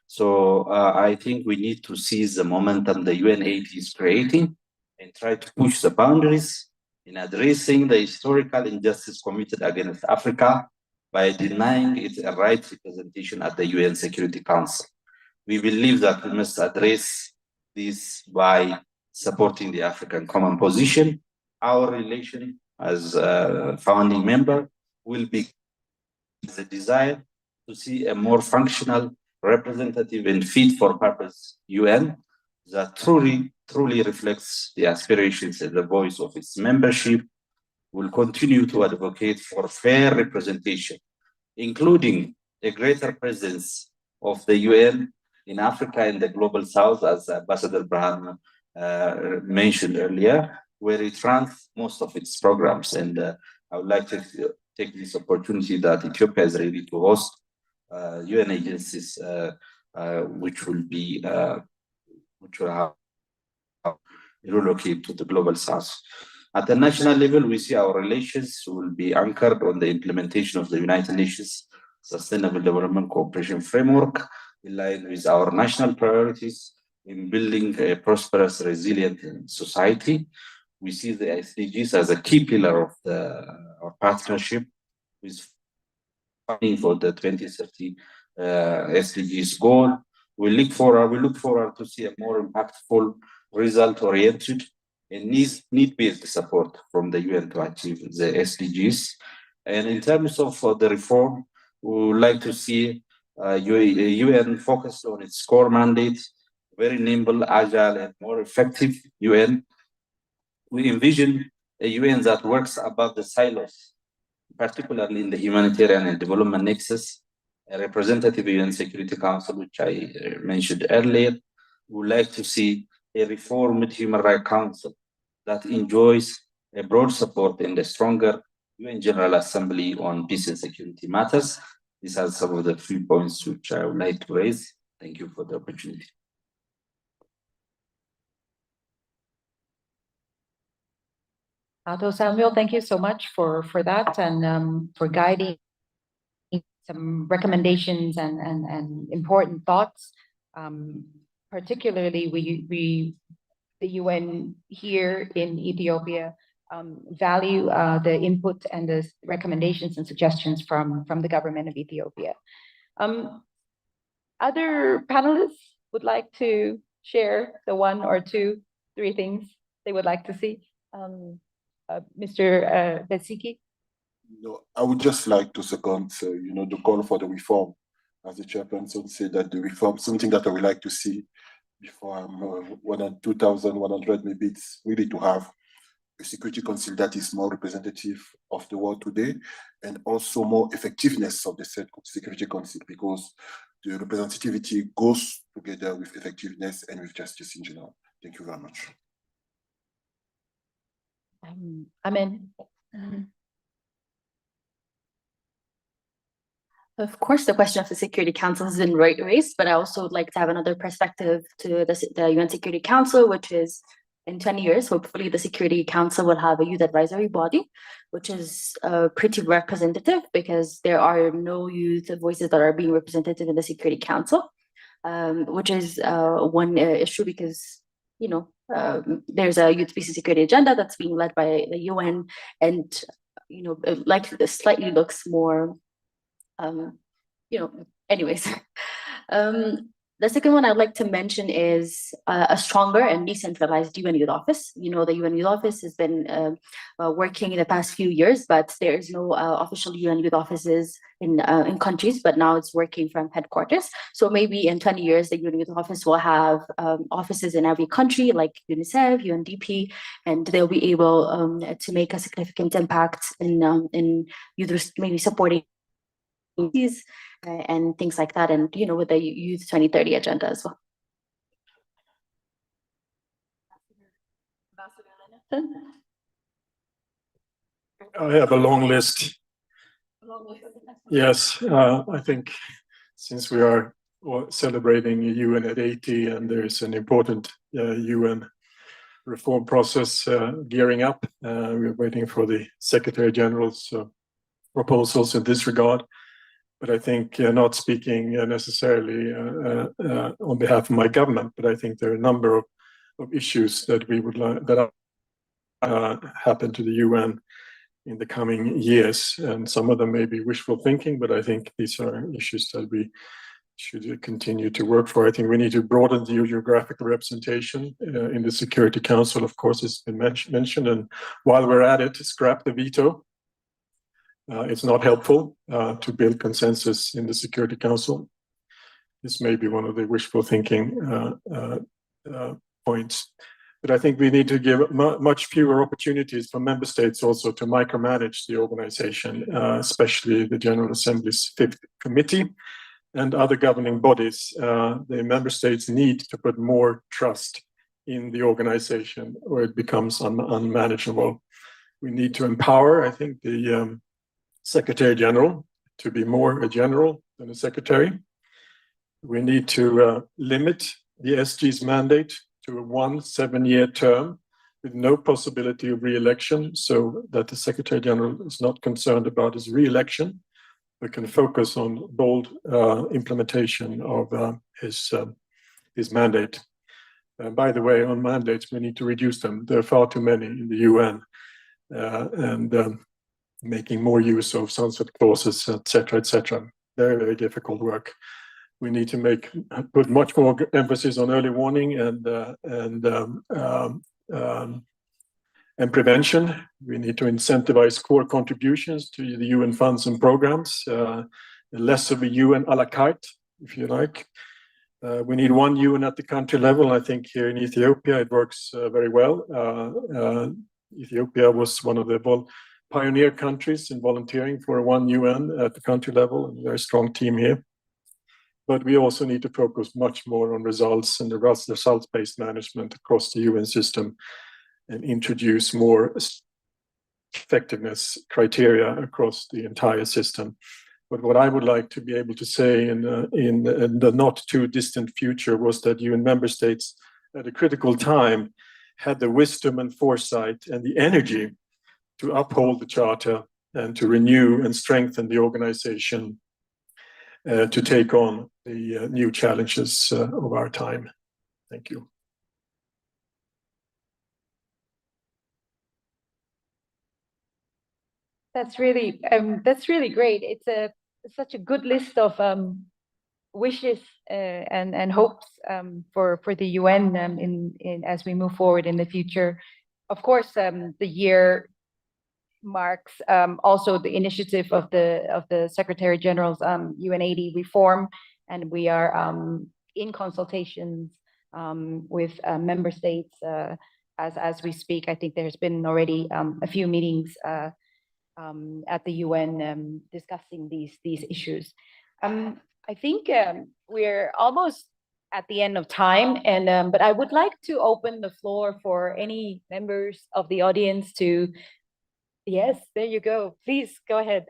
So I think we need to seize the momentum the UN80 is creating and try to push the boundaries in addressing the historical injustice committed against Africa by denying it a right representation at the UN Security Council. We believe that we must address this by supporting the African Common Position. Our relation as a founding member will be the desire to see a more functional, representative, and fit for purpose UN that truly reflects the aspirations and the voice of its membership. Will continue to advocate for fair representation, including a greater presence of the UN in Africa and the Global South, as Ambassador Braham mentioned earlier, where it runs most of its programs. And I would like to take this opportunity that Ethiopia is ready to host UN agencies, which will have relocate to the Global South. At the national level, we see our relations will be anchored on the implementation of the United Nations Sustainable Development Cooperation Framework, in line with our national priorities in building a prosperous, resilient society. We see the SDGs as a key pillar of our partnership, with funding for the 2030 SDGs goal. We look forward to see a more impactful, result-oriented, and need-based support from the UN to achieve the SDGs. And in terms of the reform, we would like to see UN focused on its core mandate, very nimble, agile, and more effective UN. We envision a UN that works above the silos, particularly in the humanitarian and development nexus, a representative UN Security Council, which I mentioned earlier. We would like to see a reformed Human Rights Council that enjoys a broad support in the stronger UN General Assembly on peace and security matters. These are some of the few points which I would like to raise. Thank you for the opportunity. Ato Samuel, thank you so much for that and for guiding some recommendations and important thoughts. Particularly, the UN here in Ethiopia value the input and the recommendations and suggestions from the government of Ethiopia. Other panelists would like to share the 1 or 2 three things they would like to see. Mr. Besiki? No, I would just like to second, the call for the reform. As the chairperson said, that the reform, something that I would like to see before I'm 2,100, maybe it's really to have a Security Council that is more representative of the world today, and also more effectiveness of the said Security Council, because the representativity goes together with effectiveness and with justice in general. Thank you very much. Amen. Of course, the question of the Security Council has been raised, but I also would like to have another perspective to the UN Security Council, which is in 20 years, hopefully the Security Council will have a youth advisory body, which is pretty representative because there are no youth voices that are being represented in the Security Council, which is one issue because, there's a youth peace and security agenda that's being led by the UN, and, like this slightly looks more anyways. The second one I'd like to mention is a stronger and decentralized UN Youth Office. The UN Youth Office has been working in the past few years, but there is no official UN Youth Offices in countries, but now it's working from headquarters. So maybe in 20 years, the UN Youth Office will have offices in every country like UNICEF, UNDP, and they'll be able to make a significant impact in youth, maybe supporting and things like that, and with the Youth 2030 agenda as well. I have a long list. Yes, I think since we are celebrating UN at 80 and there's an important UN reform process gearing up, we're waiting for the Secretary General's proposals in this regard. But I think not speaking necessarily on behalf of my government, but I think there are a number of issues that we would like that happen to the UN in the coming years, and some of them may be wishful thinking, but I think these are issues that we should continue to work for. I think we need to broaden the geographical representation in the Security Council. Of course, it's been mentioned, and while we're at it, scrap the veto. It's not helpful to build consensus in the Security Council. This may be one of the wishful thinking points. But I think we need to give much fewer opportunities for member states also to micromanage the organization, especially the General Assembly's Fifth Committee and other governing bodies. The member states need to put more trust in the organization or it becomes unmanageable. We need to empower, I think, the Secretary General to be more a general than a secretary. We need to limit the SG's mandate to a 1 7-year term with no possibility of re-election, so that the Secretary General is not concerned about his re-election, but can focus on bold implementation of his mandate. By the way, on mandates, we need to reduce them. There are far too many in the UN, and making more use of sunset clauses, etc. Very, very difficult work. We need to put much more emphasis on early warning and prevention. We need to incentivize core contributions to the UN funds and programs, less of a UN a la carte, if you like. We need one UN at the country level. I think here in Ethiopia, it works very well. Ethiopia was one of the pioneer countries in volunteering for one UN at the country level, and a very strong team here. But we also need to focus much more on results and the results-based management across the UN system and introduce more effectiveness criteria across the entire system. But what I would like to be able to say in the not too distant future was that UN member states at a critical time had the wisdom and foresight and the energy to uphold the Charter and to renew and strengthen the organization to take on the new challenges of our time. Thank you. That's really great. It's such a good list of wishes and hopes for the UN in as we move forward in the future. Of course, the year marks also the initiative of the Secretary General's UN80 reform, and we are in consultations with member states as we speak. I think there's been already a few meetings at the UN discussing these issues. I think we're almost at the end of time, and but I would like to open the floor for any members of the audience to. Yes, there you go. Please go ahead.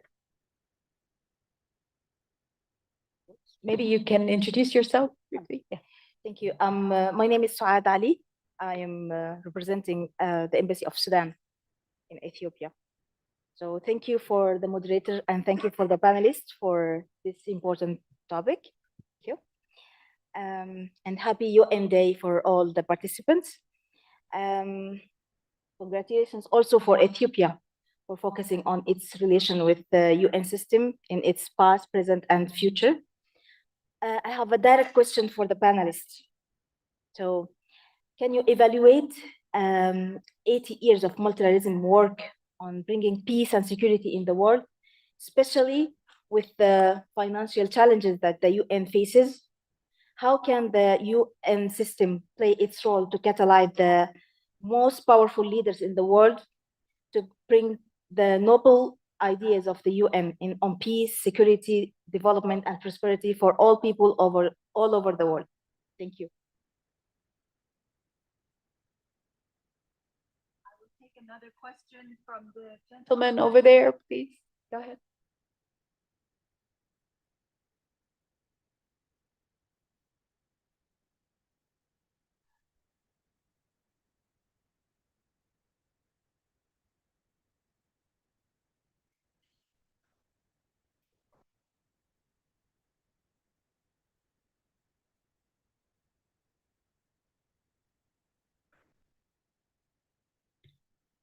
Maybe you can introduce yourself quickly. Yeah. Thank you. My name is Suad Ali. I am representing the Embassy of Sudan in Ethiopia. So thank you for the moderator and thank you for the panelists for this important topic. Thank you. And happy UN Day for all the participants. Congratulations also for Ethiopia for focusing on its relation with the UN system in its past, present, and future. I have a direct question for the panelists. So, can you evaluate 80 years of multilateralism work on bringing peace and security in the world, especially with the financial challenges that the UN faces? How can the UN system play its role to catalyze the most powerful leaders in the world to bring the noble ideas of the UN on peace, security, development, and prosperity for all people all over the world? Thank you. I will take another question from the gentleman over there, please. Go ahead.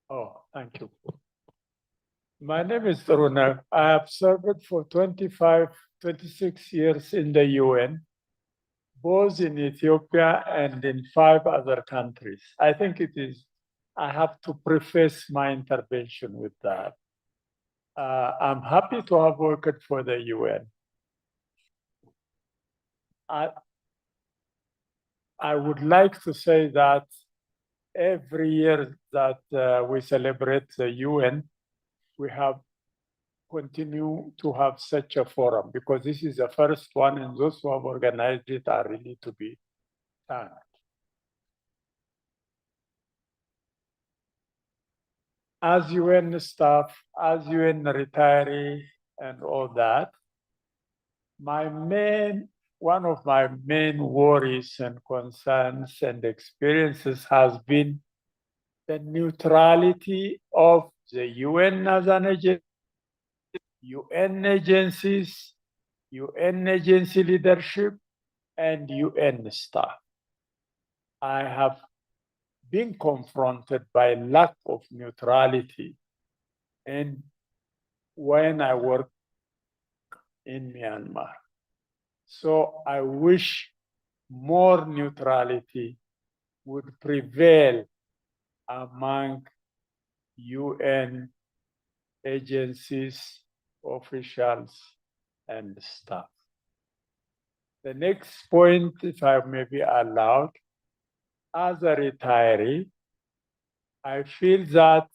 Oh, thank you. My name is Taruna. I have served for 26 years in the UN, both in Ethiopia and in 5 other countries. I think I have to preface my intervention with that. I'm happy to have worked for the UN. I would like to say that every year that we celebrate the UN, we have continue to have such a forum because this is the first one and those who have organized it are really to be thanked. As UN staff, as UN retiree and all that, one of my main worries and concerns and experiences has been the neutrality of the UN as an agency, UN agencies, UN agency leadership, and UN staff. I have been confronted by lack of neutrality, and when I work in Myanmar. So I wish more neutrality would prevail among UN agencies, officials, and staff. The next point, if I may be allowed, as a retiree, I feel that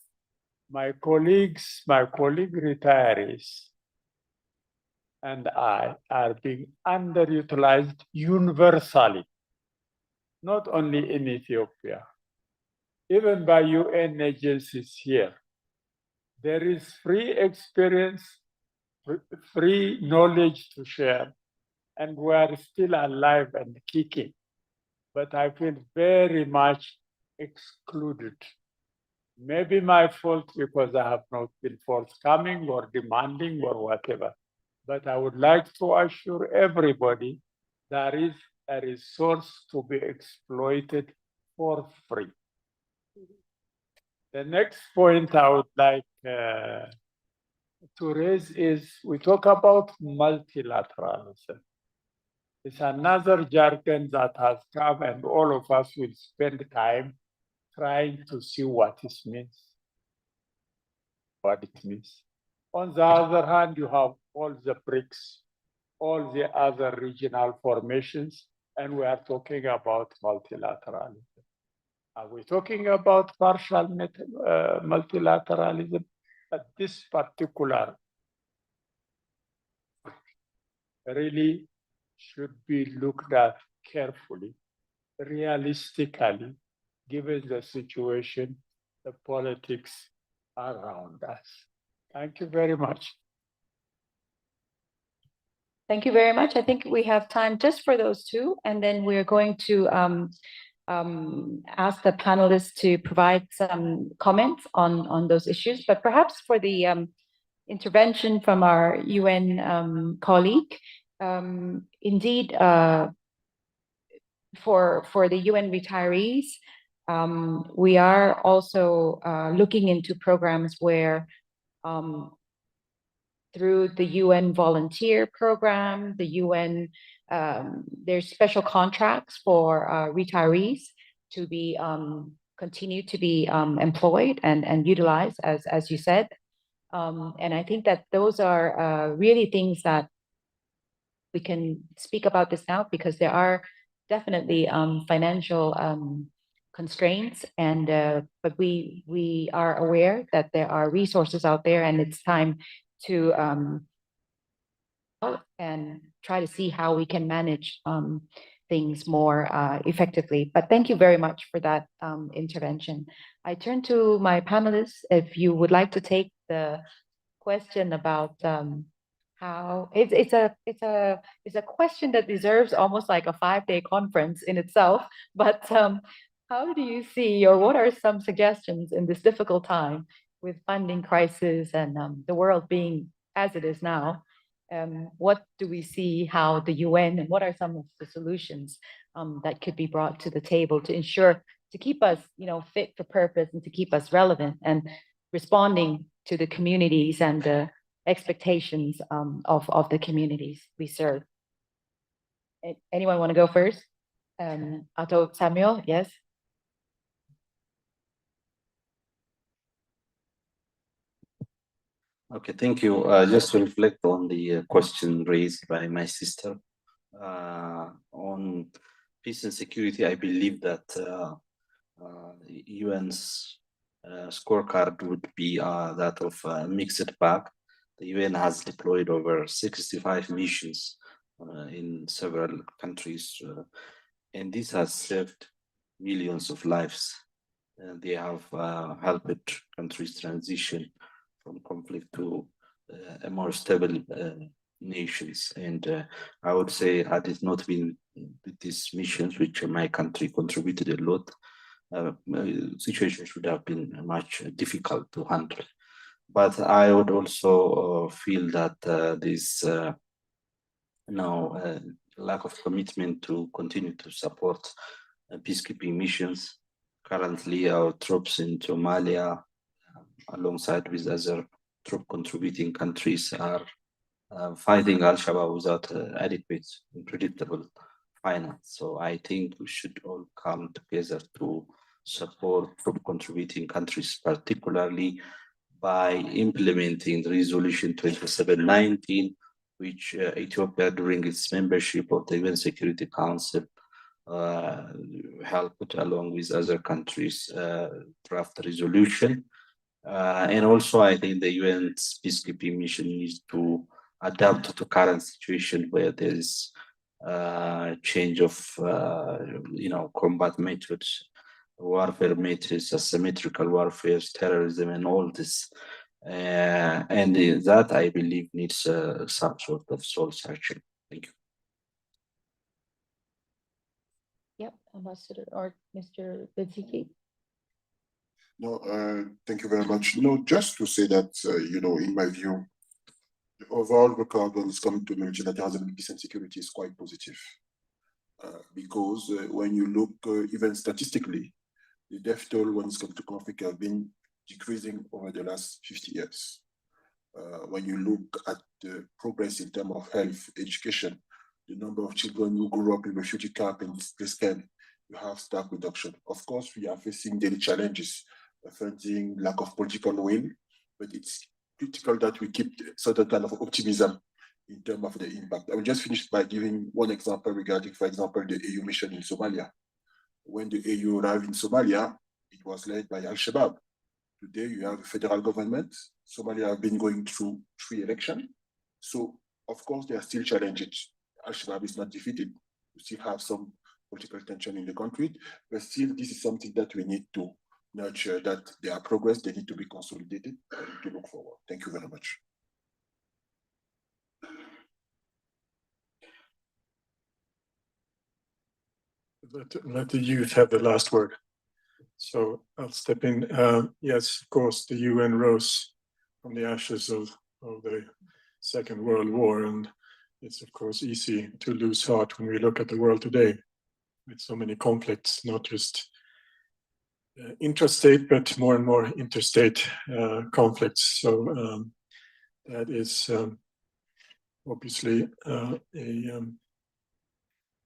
my colleague retirees, and I are being underutilized universally, not only in Ethiopia, even by UN agencies here. There is free experience, free knowledge to share, and we are still alive and kicking. But I feel very much excluded. Maybe my fault because I have not been forthcoming or demanding or whatever. But I would like to assure everybody there is a resource to be exploited for free. The next point I would like to raise is we talk about multilateralism. It's another jargon that has come, and all of us will spend time trying to see what it means. On the other hand, you have all the BRICS, all the other regional formations, and we are talking about multilateralism. Are we talking about partial multilateralism? But this particular really should be looked at carefully, realistically, given the situation, the politics around us. Thank you very much. Thank you very much. I think we have time just for those two, and then we're going to ask the panelists to provide some comments on those issues. But perhaps for the intervention from our UN colleague, indeed, for the UN retirees, we are also looking into programs where through the UN volunteer program, the UN, there's special contracts for retirees to be continue to be employed and utilized, as you said. And I think that those are really things that we can speak about this now, because there are definitely financial constraints, and but we are aware that there are resources out there, and it's time to and try to see how we can manage things more effectively. But thank you very much for that intervention. I turn to my panelists. If you would like to take the question about how it's a question that deserves almost like a 5-day conference in itself. But how do you see, or what are some suggestions in this difficult time with funding crisis and the world being as it is now? What do we see how the UN, and what are some of the solutions that could be brought to the table to ensure, to keep us, fit for purpose, and to keep us relevant and responding to the communities and the expectations of the communities we serve? Anyone want to go first? Ato Samuel, yes. Okay, thank you. Just to reflect on the question raised by my sister on peace and security, I believe that UN's scorecard would be that of a mixed bag. The UN has deployed over 65 missions in several countries, and this has saved millions of lives. They have helped countries transition from conflict to a more stable nations. And I would say, had it not been with these missions, which my country contributed a lot, situations would have been much difficult to handle. But I would also feel that this lack of commitment to continue to support peacekeeping missions. Currently, our troops in Somalia, alongside with other troop contributing countries, are fighting Al-Shabaab without adequate and predictable finance. So I think we should all come together to support troop contributing countries, particularly by implementing the resolution 2719, which Ethiopia, during its membership of the UN Security Council, helped along with other countries draft the resolution. And also, I think the UN's peacekeeping mission needs to adapt to current situation where there is change of combat methods, warfare methods, asymmetrical warfare, terrorism, and all this. And that, I believe, needs some sort of soul searching. Thank you. Yep, Ambassador or Mr. Beziki. No, thank you very much. No, just to say that, in my view, the overall record when it's coming to multilateralism, peace and security is quite positive. Because when you look even statistically, the death toll when it's come to conflict have been decreasing over the last 50 years. When you look at the progress in terms of health, education, the number of children who grew up in refugee camp and displaced camp, you have staff reduction. Of course, we are facing daily challenges, funding, lack of political will, but it's critical that we keep certain kind of optimism in terms of the impact. I will just finish by giving one example regarding, for example, the AU mission in Somalia. When the AU arrived in Somalia, it was led by Al-Shabaab. Today, you have a federal government. Somalia have been going through 3 elections. So, of course, there are still challenges. Al-Shabaab is not defeated. We still have some political tension in the country, but still, this is something that we need to nurture, that there are progress, they need to be consolidated and to look forward. Thank you very much. Let the youth have the last word. So I'll step in. Yes, of course, the UN rose from the ashes of the Second World War, and it's of course easy to lose heart when we look at the world today with so many conflicts, not just intrastate, but more and more interstate conflicts. So that is obviously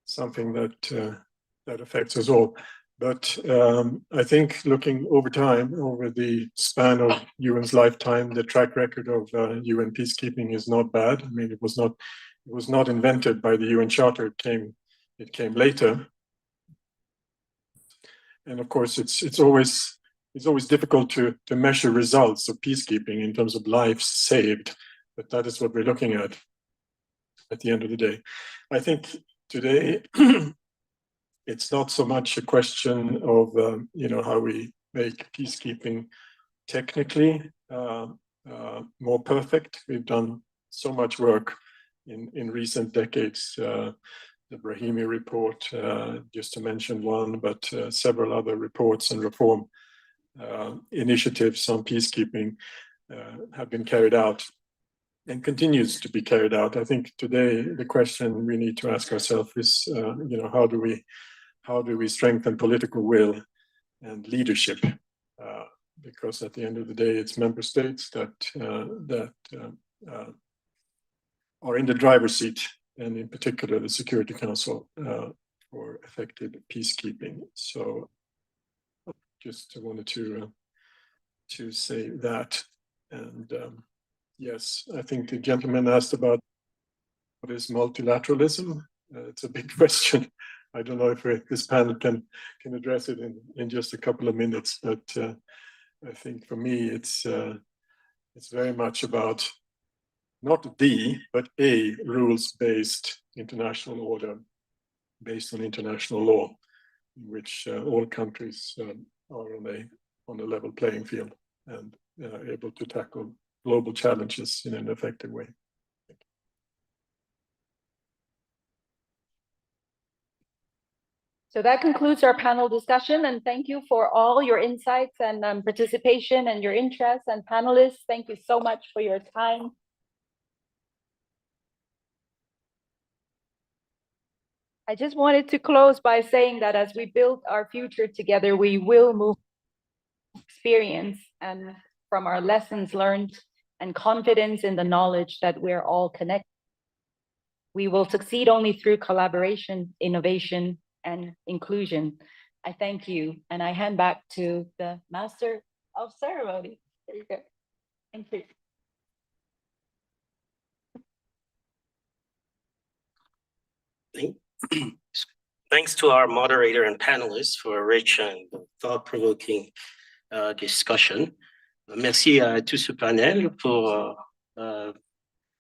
something that affects us all. But I think looking over time, over the span of UN's lifetime, the track record of UN peacekeeping is not bad. I mean, it was not invented by the UN Charter. It came later. And of course, it's always difficult to measure results of peacekeeping in terms of lives saved. But that is what we're looking at the end of the day. I think today, it's not so much a question of how we make peacekeeping technically more perfect. We've done so much work in recent decades. The Brahimi report, just to mention one, but several other reports and reform initiatives on peacekeeping have been carried out and continues to be carried out. I think today the question we need to ask ourselves is, how do we strengthen political will and leadership? Because at the end of the day, it's member states that are in the driver's seat, and in particular the Security Council for effective peacekeeping. So just wanted to say that. And yes, I think the gentleman asked about what is multilateralism. It's a big question. I don't know if this panel can address it in just a couple of minutes, but I think for me it's very much about not but a rules-based international order based on international law, in which all countries are on a level playing field and able to tackle global challenges in an effective way. So that concludes our panel discussion, and thank you for all your insights and participation and your interest, and panelists, thank you so much for your time. I just wanted to close by saying that as we build our future together, we will move experience and from our lessons learned and confidence in the knowledge that we're all connected. We will succeed only through collaboration, innovation, and inclusion. I thank you, and I hand back to the Master of Ceremony. There you go. Thank you. Thanks to our moderator and panelists for a rich and thought-provoking discussion. Merci à tout ce panel pour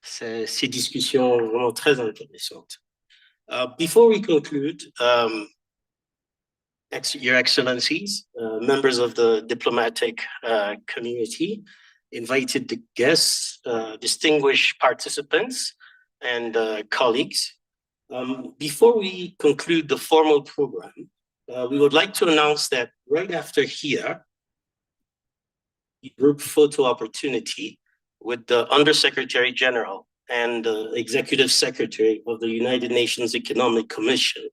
ces discussions vraiment très intéressantes. Before we conclude, Your Excellencies, members of the diplomatic community, invited guests, distinguished participants, and colleagues. Before we conclude the formal program, we would like to announce that right after here, the group photo opportunity with the Undersecretary General and the Executive Secretary of the United Nations Economic Commission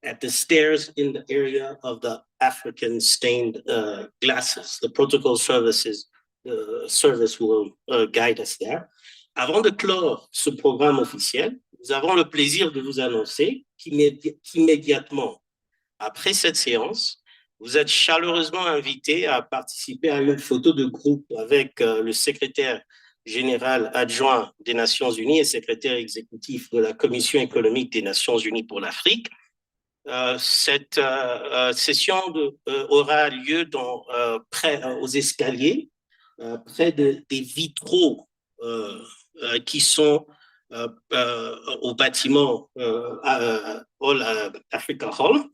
at the stairs in the area of the African stained glasses. The protocol service will guide us there. Avant de clore ce programme officiel, nous avons le plaisir de vous annoncer qu'immédiatement après cette séance, vous êtes chaleureusement invités à participer à une photo de groupe avec le secrétaire général adjoint des Nations Unies et secrétaire exécutif de la Commission économique des Nations Unies pour l'Afrique. Cette session aura lieu près aux escaliers, près des vitraux qui sont au bâtiment Africa Hall.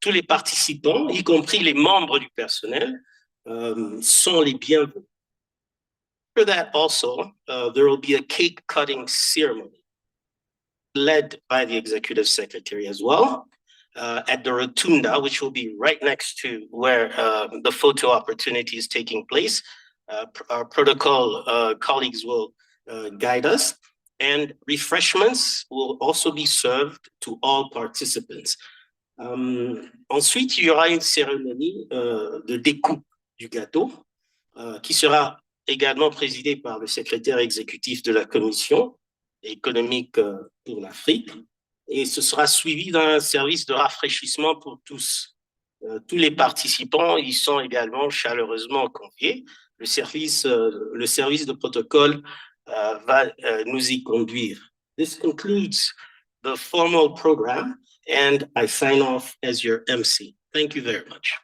Tous les participants, y compris les membres du personnel, sont les bienvenus. After that also, there will be a cake cutting ceremony led by the executive secretary as well. At the rotunda, which will be right next to where the photo opportunity is taking place. Our protocol colleagues will guide us, and refreshments will also be served to all participants. Ensuite, il y aura une cérémonie de découpe du gâteau qui sera également présidée par le secrétaire exécutif de la Commission économique pour l'Afrique. Et ce sera suivi d'un service de rafraîchissement pour tous. Tous les participants y sont également chaleureusement conviés. Le service de protocole va nous y conduire. This concludes the formal program, and I sign off as your MC. Thank you very much.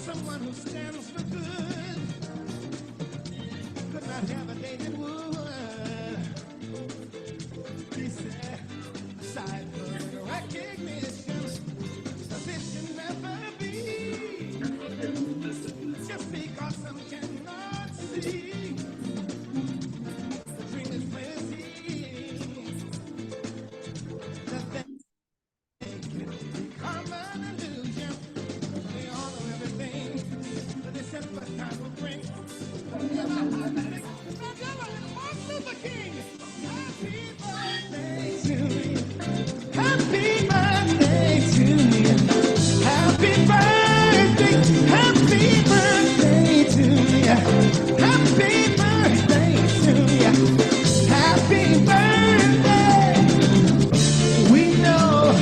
Someone who stands for good could not have a day that would. He said, aside from recognition, this can never be. Just because some cannot see, the dream is plenty. That they can become an illusion. They honor everything that they said what time will bring. Happy birthday to you. Happy birthday, happy birthday to you. Happy birthday to you. Happy birthday. We know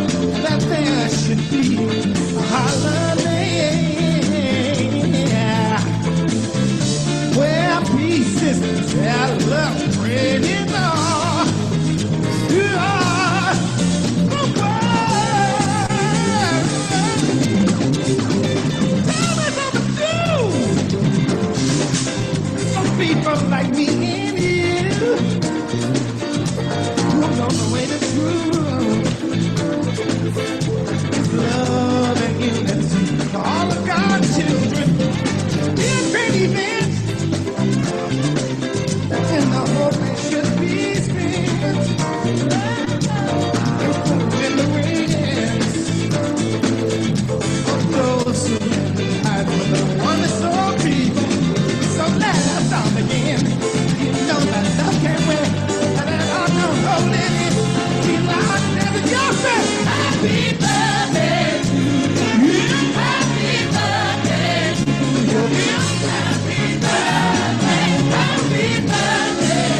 that there should be a holiday where peace is our love spreading all through all the world. Tell me something to do. Some people like me and you who know the way to truth. It's love and unity for all of God's children. Be a great event. And I hope it should be spent in the winds of those who hide from the one that's so deep. So let us start again. You know that love can't win. And I know holding it. We lost never yourself. Happy birthday to you. Happy birthday to you. Happy birthday. Happy birthday.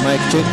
Mic check.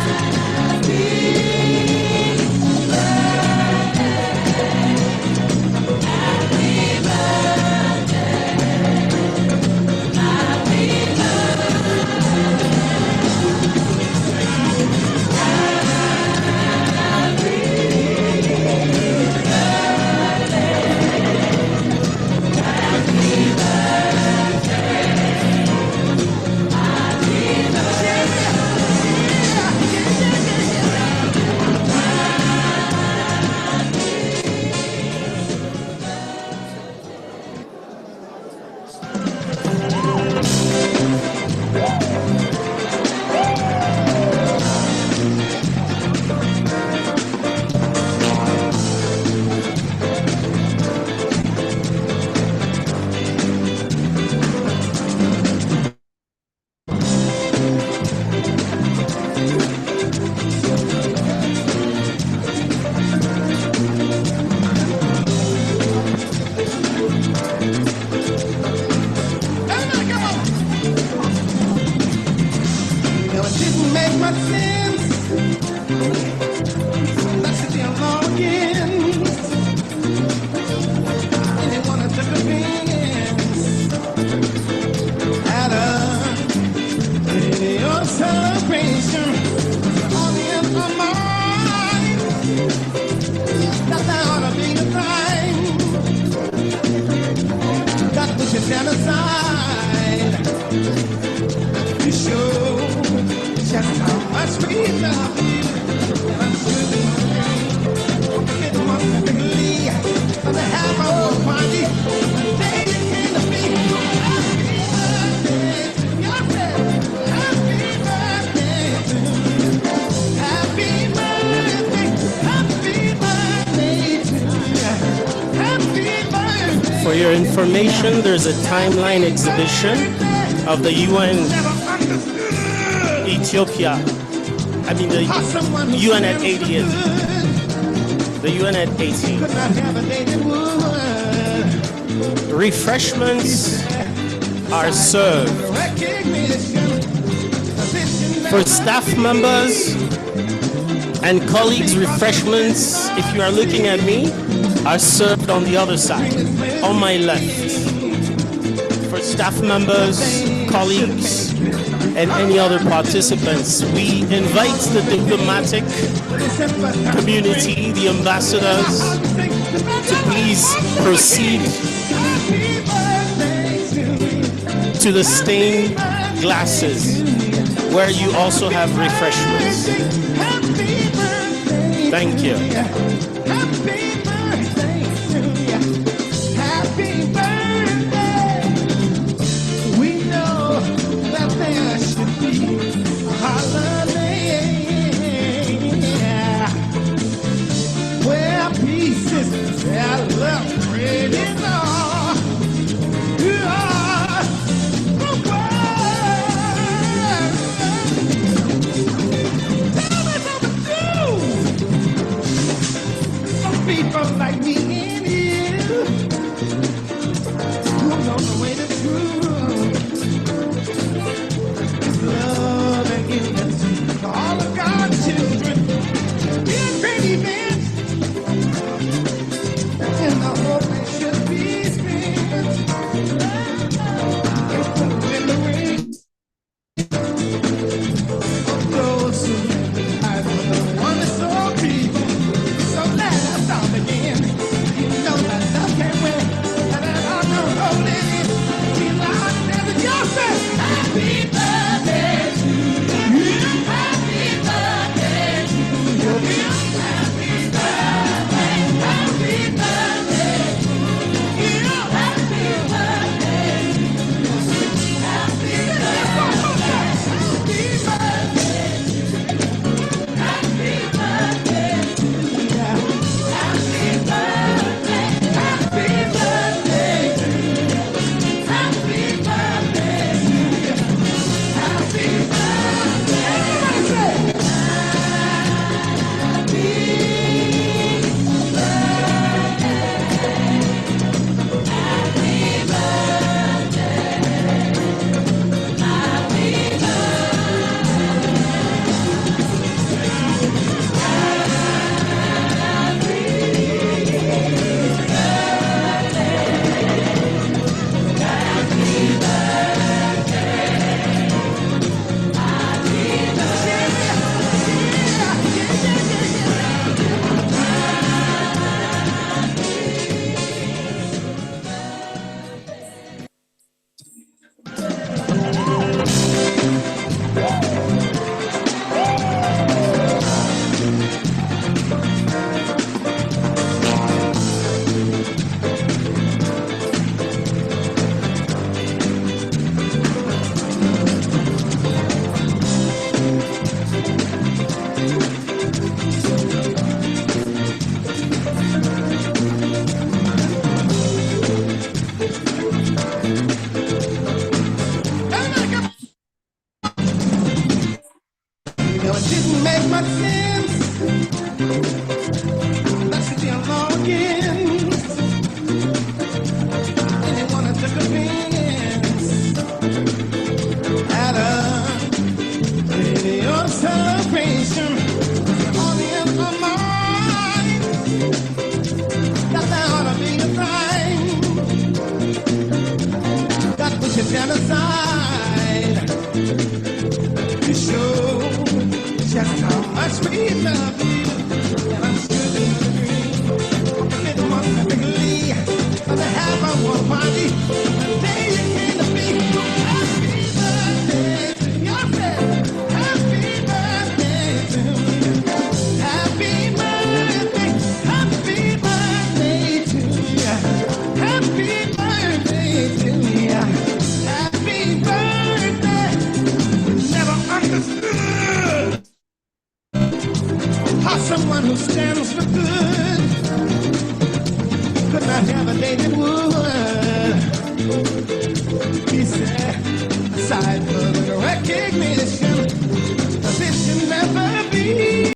information, there's a timeline exhibition of the UN Ethiopia. I mean the UN at 80th. The UN at 80. Refreshments are served. For staff members and colleagues, refreshments, if you are looking at me, are served on the other side, on my left. For staff members, colleagues, and any other participants, we invite the diplomatic community, the ambassadors, to please proceed to the stained glasses where you also have refreshments. Thank you. People like me and you, who know the way to prove love and unity for all of God's children. Be a great event, and the hope it should be spent in the wings of those who live with the wonderful people. So let us start again. You know that love can't win, and that I know holding it. We lost never just say happy birthday to you. Happy birthday to you. Happy birthday, happy birthday to you. Happy birthday to you. Happy birthday, happy birthday to you. Happy birthday. genocide to show just how much we love you. And I'm sure that you agree. It must have been Lee to have a war party. The day you came to me. Happy birthday to yourself. Happy birthday to you. Happy birthday. Happy birthday to you. Happy birthday to you. Happy birthday. Never understood how someone who stands for good could not have a day that would.